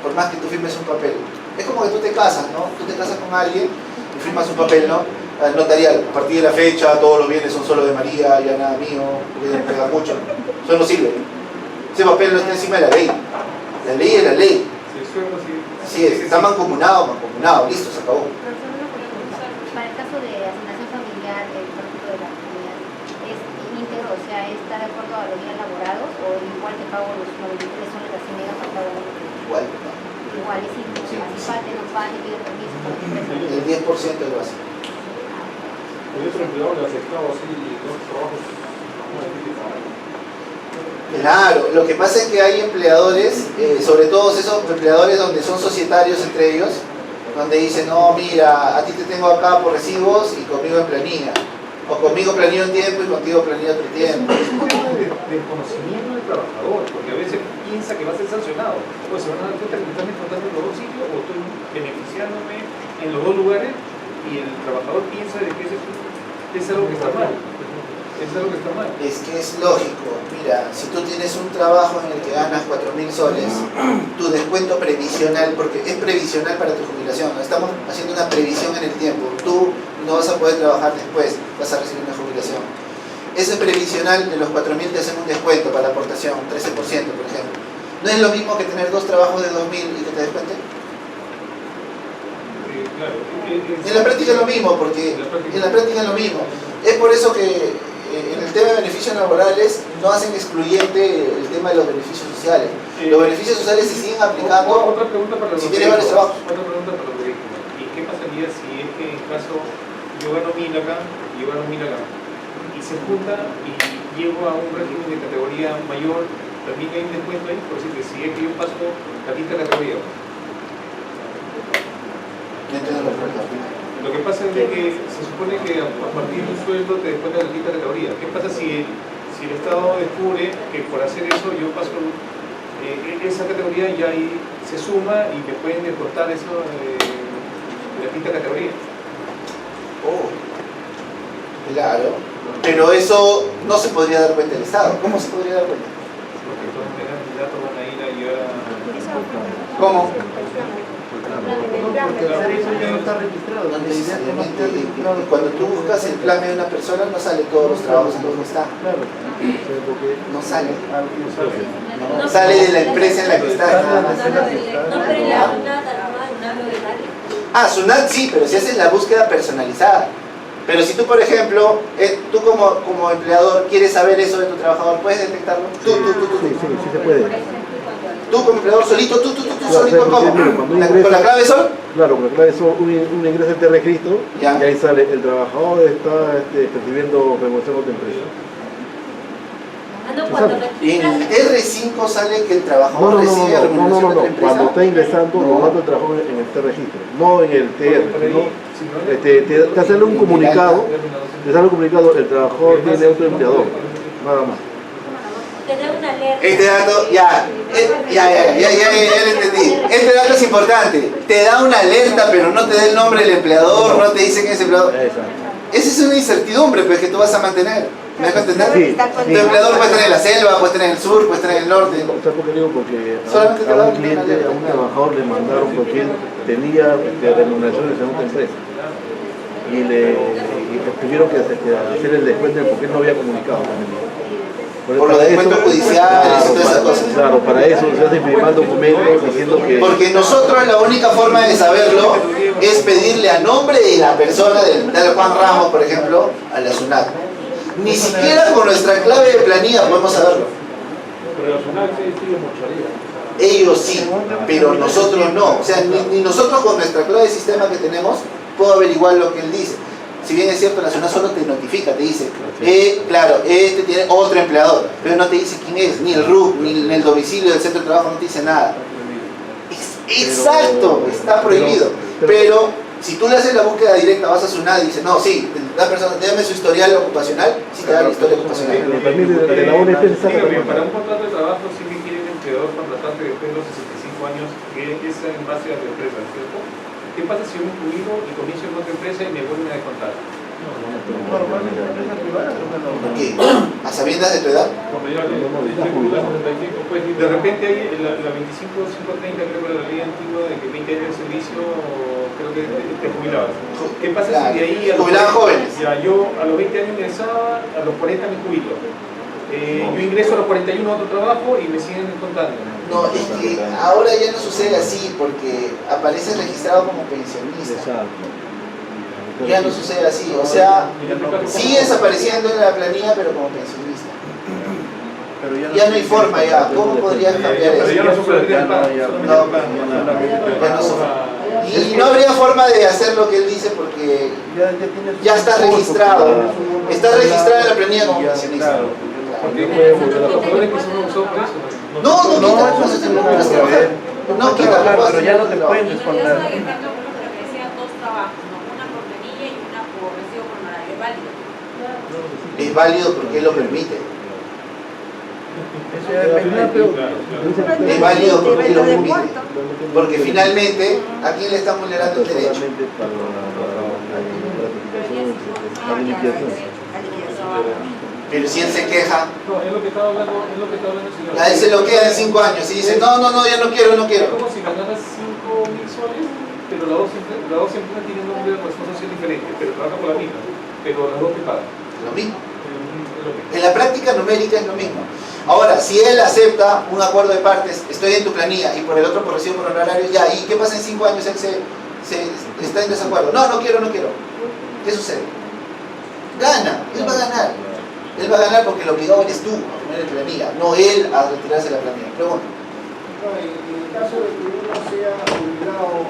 por más que tú firmes un papel. Es como que tú te casas, ¿no? Tú te casas con alguien y firmas un papel, ¿no? Al notarial, a partir de la fecha, todos los bienes son solo de María, ya nada mío, porque pega mucho. Eso no sirve. Ese papel no está encima de la ley. La ley es la ley. Así es, está mancomunado, listo, se acabó. Para el caso de asignación familiar, el producto de la comunidad, ¿es íntegro, o sea, está de acuerdo a los días laborados o igual te pago los 93 soles así mega para cada uno? Igual. Igual, es íntegro, Sí. así falte, no falte, pide permiso para la empresa. El 10% del básico. El otro empleador le ha aceptado así dos trabajos. Claro, lo que pasa es que hay empleadores, sobre todo esos empleadores donde son societarios entre ellos, donde dicen, no, mira, a ti te tengo acá por recibos y conmigo en planilla. O conmigo planillo en tiempo y contigo planillo otro tiempo. Es un tema de desconocimiento del trabajador, porque a veces piensa que va a ser sancionado. Pues se van a dar cuenta que me están descontando en los 2 sitios o estoy beneficiándome en los 2 lugares y el trabajador piensa de que eso es algo que está mal. Es algo que está mal. Es que es lógico, mira, si tú tienes un trabajo en el que ganas 4.000 soles, tu descuento previsional, porque es previsional para tu jubilación, estamos haciendo una previsión en el tiempo, tú no vas a poder trabajar después, vas a recibir una jubilación. Ese previsional de los 4.000 te hacen un descuento para la aportación, 13% por ejemplo. ¿No es lo mismo que tener 2 trabajos de 2.000 y que te descuenten? Claro. En la práctica es lo mismo, porque en la práctica es lo mismo. Es por eso que en el tema de beneficios laborales no hacen excluyente el tema de los beneficios sociales. Los beneficios sociales se siguen aplicando Otra pregunta para los si tienes varios trabajos. Otra pregunta para los vehículos. ¿Y qué pasaría si es que en caso yo gano 1.000 acá y yo gano 1.000 acá y se junta y llego a un régimen de categoría mayor, también hay un descuento ahí? Por decir que si es que yo paso la quinta categoría. Lo que pasa es de que se supone que a partir de un sueldo te descuenta la quinta categoría. ¿Qué pasa si el Estado descubre que por hacer eso yo paso esa categoría y ahí se suma y me pueden descontar eso de la quinta categoría? Oh, claro, pero eso no se podría dar cuenta el Estado. ¿Cómo se podría dar cuenta? Porque todos los datos van a ir a llevar a... ¿Cómo? Porque hacer eso ya no está registrado. No La idea es que no necesariamente. esté registrado. Cuando tú buscas el plan de una persona, no sale todos los trabajos en los que está. Claro. Porque No sale. no sale. No sale de la empresa en la que está. Nada más. No, pero la nada, nada de nadie. Ah, SUNAT sí, pero si haces la búsqueda personalizada. Pero si tú, por ejemplo, tú como empleador quieres saber eso de tu trabajador, ¿puedes detectarlo? Tú. Sí se puede. Tú como empleador solito, tú Claro, solito, porque, ¿cómo? mira, cuando ¿Con la ingresa- clave sol? Claro, porque claro, eso un ingreso de registro Ya. y ahí sale el trabajador está percibiendo remuneración de empresa. Ah, no, cuando Y en el registras. R5 sale que el trabajador recibe remuneración de otra empresa. Cuando está ingresando, lo manda el trabajador en este registro, no en el TR, sino te hacen un comunicado, el trabajador tiene otro empleador, nada más. Tener una alerta. Este dato, ya lo entendí. Este dato es importante. Te da una alerta, pero no te da el nombre del empleador, no te dice quién es el empleador. Exacto. Esa es una incertidumbre pues, que tú vas a mantener. ¿Me dejo entender? Sí, Tu empleador puede estar en la selva, puede estar en el sur, puede estar en el norte. O sea, porque digo, porque Solamente te a da un una cliente, alerta. a un trabajador le mandaron porque él tenía remuneraciones en otra empresa y tuvieron que hacer el descuento porque él no había comunicado también. Por los Para descuentos eso- judiciales y todas esas cosas. Claro, para eso se hace firmar documentos diciendo que... Porque nosotros la única forma de saberlo es pedirle a nombre de la persona, del tal Juan Ramos, por ejemplo, a la SUNAT. Ni siquiera con nuestra clave de planilla podemos saberlo. Pero la SUNAT sigue mocharía. Ellos sí, pero nosotros no. O sea, ni nosotros con nuestra clave de sistema que tenemos puedo averiguar lo que él dice. Si bien es cierto, la SUNAT solo te notifica, te dice, claro, este tiene otro empleador, pero no te dice quién es, ni el RUC, ni el domicilio del centro de trabajo, no te dice nada. Exacto, está prohibido. Pero si tú le haces la búsqueda directa, vas a SUNAT y dices, no, sí, la persona, déjame su historial ocupacional, sí te da la historia ocupacional. También de la ONP se saca Dígame, también. para un contrato de trabajo sí que quiere el empleador contratante después de los 65 años, que es en base a la empresa, ¿cierto? ¿Qué pasa si yo me jubilo y comienzo en otra empresa y me vuelven a descontar? Normalmente la empresa privada, ¿Por qué? ¿A sabiendas de tu edad? Cuando ya le jubilas 75, pues de repente hay la 25-530, creo que era la ley antigua de que 20 años de servicio, creo que te jubilabas. ¿Qué pasa Claro, si de ahí a los jubilaban 40, jóvenes. Ya, yo a los 20 años ingresaba, a los 40 me jubilo. Yo ingreso a los 41 a otro trabajo y me siguen contando. No, es que ahora ya no sucede así porque aparece registrado como pensionista. Ya no sucede así, o sea, sigues apareciendo en la planilla pero como pensionista. Ya no hay forma ya, ¿cómo podrías cambiar Pero ya eso? no sufriría el pago, Ya no sufre. Y no habría forma de hacer lo que él dice porque ya está registrado. Está registrado en la planilla como pensionista. porque los trabajadores que son usados por eso. No quita, no se te puedes trabajar. No quita, pero ya no te pueden descontar. Eso está quitando porque me decían dos trabajos, ¿no? Una por planilla y una por recibo por horario. ¿Es válido? Es válido porque él lo permite. Es válido porque él lo permite. Porque finalmente, ¿a quién le están vulnerando el derecho? Pero si él se queja, No, es lo que estaba hablando, el señor. a él se lo queda en 5 años y dice, no, ya no quiero. Es como si ganaras 5.000 soles, pero las dos empresas tienen un nombre de razón social diferente, pero trabajan por la misma, pero las dos te pagan. Lo mismo. En la práctica numérica es lo mismo. Ahora, si él acepta un acuerdo de partes, estoy en tu planilla y por el otro por recibo por honorario, ya, ¿y qué pasa en 5 años? Él está en desacuerdo. No quiero. ¿Qué sucede? Gana, él va a ganar. Él va a ganar porque el obligado eres tú a poner en planilla, no él a retirarse de la planilla. Pregunta. En el caso de que uno sea obligado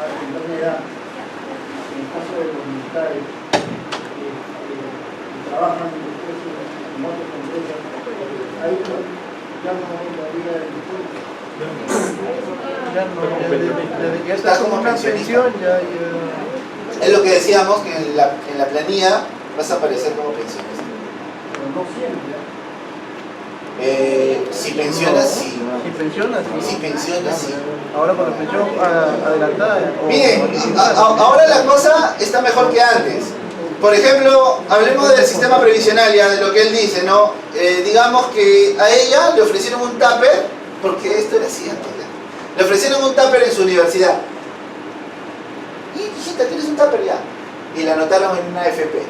a la temprana edad, en el caso de los militares, trabajan después en otras empresas, ahí ya no daría el impuesto. Ya Estás como una pensionista. pensión, ya. Es lo que decíamos, que en la planilla vas a aparecer como pensionista. Pero no siempre. Si pensionas, sí. Si pensionas, sí. Si pensionas, sí. Ahora con la pensión adelantada. Miren, ahora la cosa está mejor que antes. Por ejemplo, hablemos del sistema previsional, ya de lo que él dice, ¿no? Digamos que a ella le ofrecieron un tupper, porque esto era cierto, Le ofrecieron un tupper en su universidad. Y hijita, ¿tienes un tupper ya? Y la anotaron en una AFP.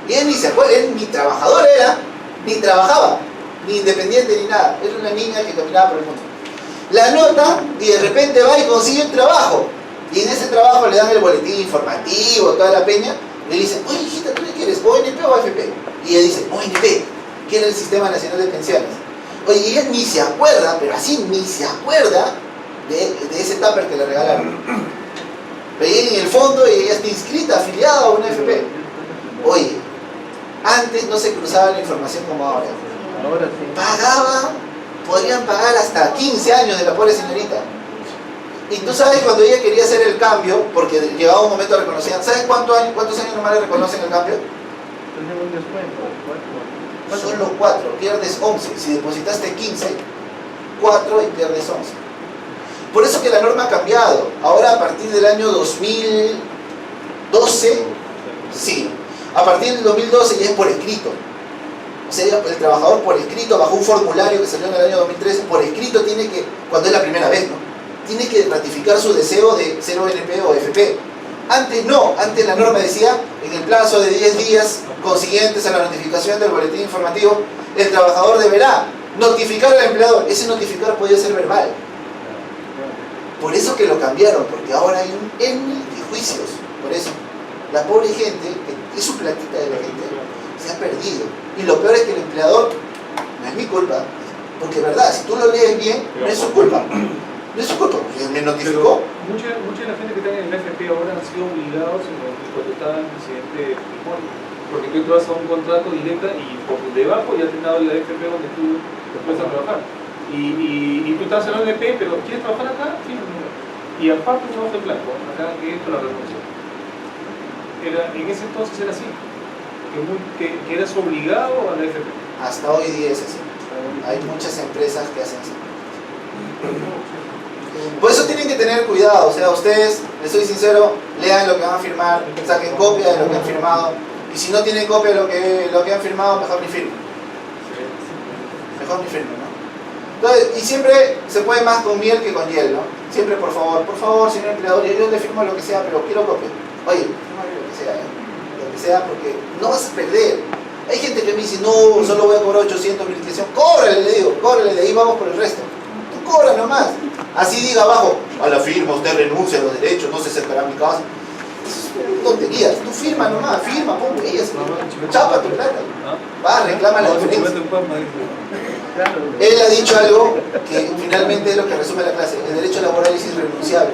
Y él ni se acuerda, él ni trabajador era, ni trabajaba, ni independiente ni nada. Era una niña que caminaba por el mundo. La anota y de repente va y consigue un trabajo. Y en ese trabajo le dan el boletín informativo, toda la peña. Y le dicen, oye hijita, ¿tú qué quieres? ¿ONP o AFP? Y ella dice, ONP, que era el Sistema Nacional de Pensiones. Oye, y ella ni se acuerda, pero así ni se acuerda de ese tupper que le regalaron. Pero ella en el fondo ella está inscrita, afiliada a una AFP. Oye, antes no se cruzaba la información como ahora. Ahora sí. Pagaba, podrían pagar hasta 15 años de la pobre señorita. Y tú sabes cuando ella quería hacer el cambio, porque llegaba un momento reconocían, ¿sabes cuántos años nomás le reconocen el cambio? Tenemos un descuento. Solo 4, pierdes 11. Si depositaste 15, 4 y pierdes 11. Por eso que la norma ha cambiado. Ahora a partir del año 2012, sí, a partir del 2012 ya es por escrito. O sea, el trabajador por escrito, bajo un formulario que salió en el año 2013, por escrito tiene que, cuando es la primera vez, ¿no? Tiene que ratificar su deseo de ser ONP o FP. Antes no, antes la norma decía, en el plazo de 10 días consiguientes a la notificación del boletín informativo, el trabajador deberá notificar al empleador. Ese notificar podía ser verbal. Por eso que lo cambiaron, porque ahora hay un N de juicios. Por eso, la pobre gente, que es su platita de la gente, se ha perdido. Y lo peor es que el empleador, no es mi culpa, porque verdad, si tú lo lees bien, no es su culpa. No es su culpa, porque me notificó. Mucha de la gente que está en el FP ahora han sido obligados cuando estaba el presidente Fujimori, porque tú entras a un contrato directo y por debajo ya te han dado la FP donde tú te puedes trabajar. Y tú estás en la ONP, pero ¿quieres trabajar acá? Sí, no. Y aparte un ojo en blanco, acá que esto la renuncia. En ese entonces era así, que eras obligado a la FP. Hasta hoy día es así. Hay muchas empresas que hacen así. Por eso tienen que tener cuidado, o sea, ustedes, les soy sincero, lean lo que van a firmar, saquen copia de lo que han firmado, y si no tienen copia de lo que han firmado, mejor ni firmen. Mejor ni firmen, ¿no? Entonces, y siempre se puede más con miel que con hiel, ¿no? Siempre, por favor, señor empleador, yo le firmo lo que sea, pero quiero copia. Oye, fírmale lo que sea, porque no vas a perder. Hay gente que me dice, no, solo voy a cobrar 800 mil inscripción. Cóbrale, le digo, cóbrale, de ahí vamos por el resto. Tú cobra nomás. Así diga abajo, a la firma, usted renuncia a los derechos, no se acercará a mi casa. Es tonterías, tú firma nomás, firma, pon huellas, chapa tu plata. Va, reclama la diferencia. Él ha dicho algo que finalmente es lo que resume la clase. El derecho laboral es irrenunciable.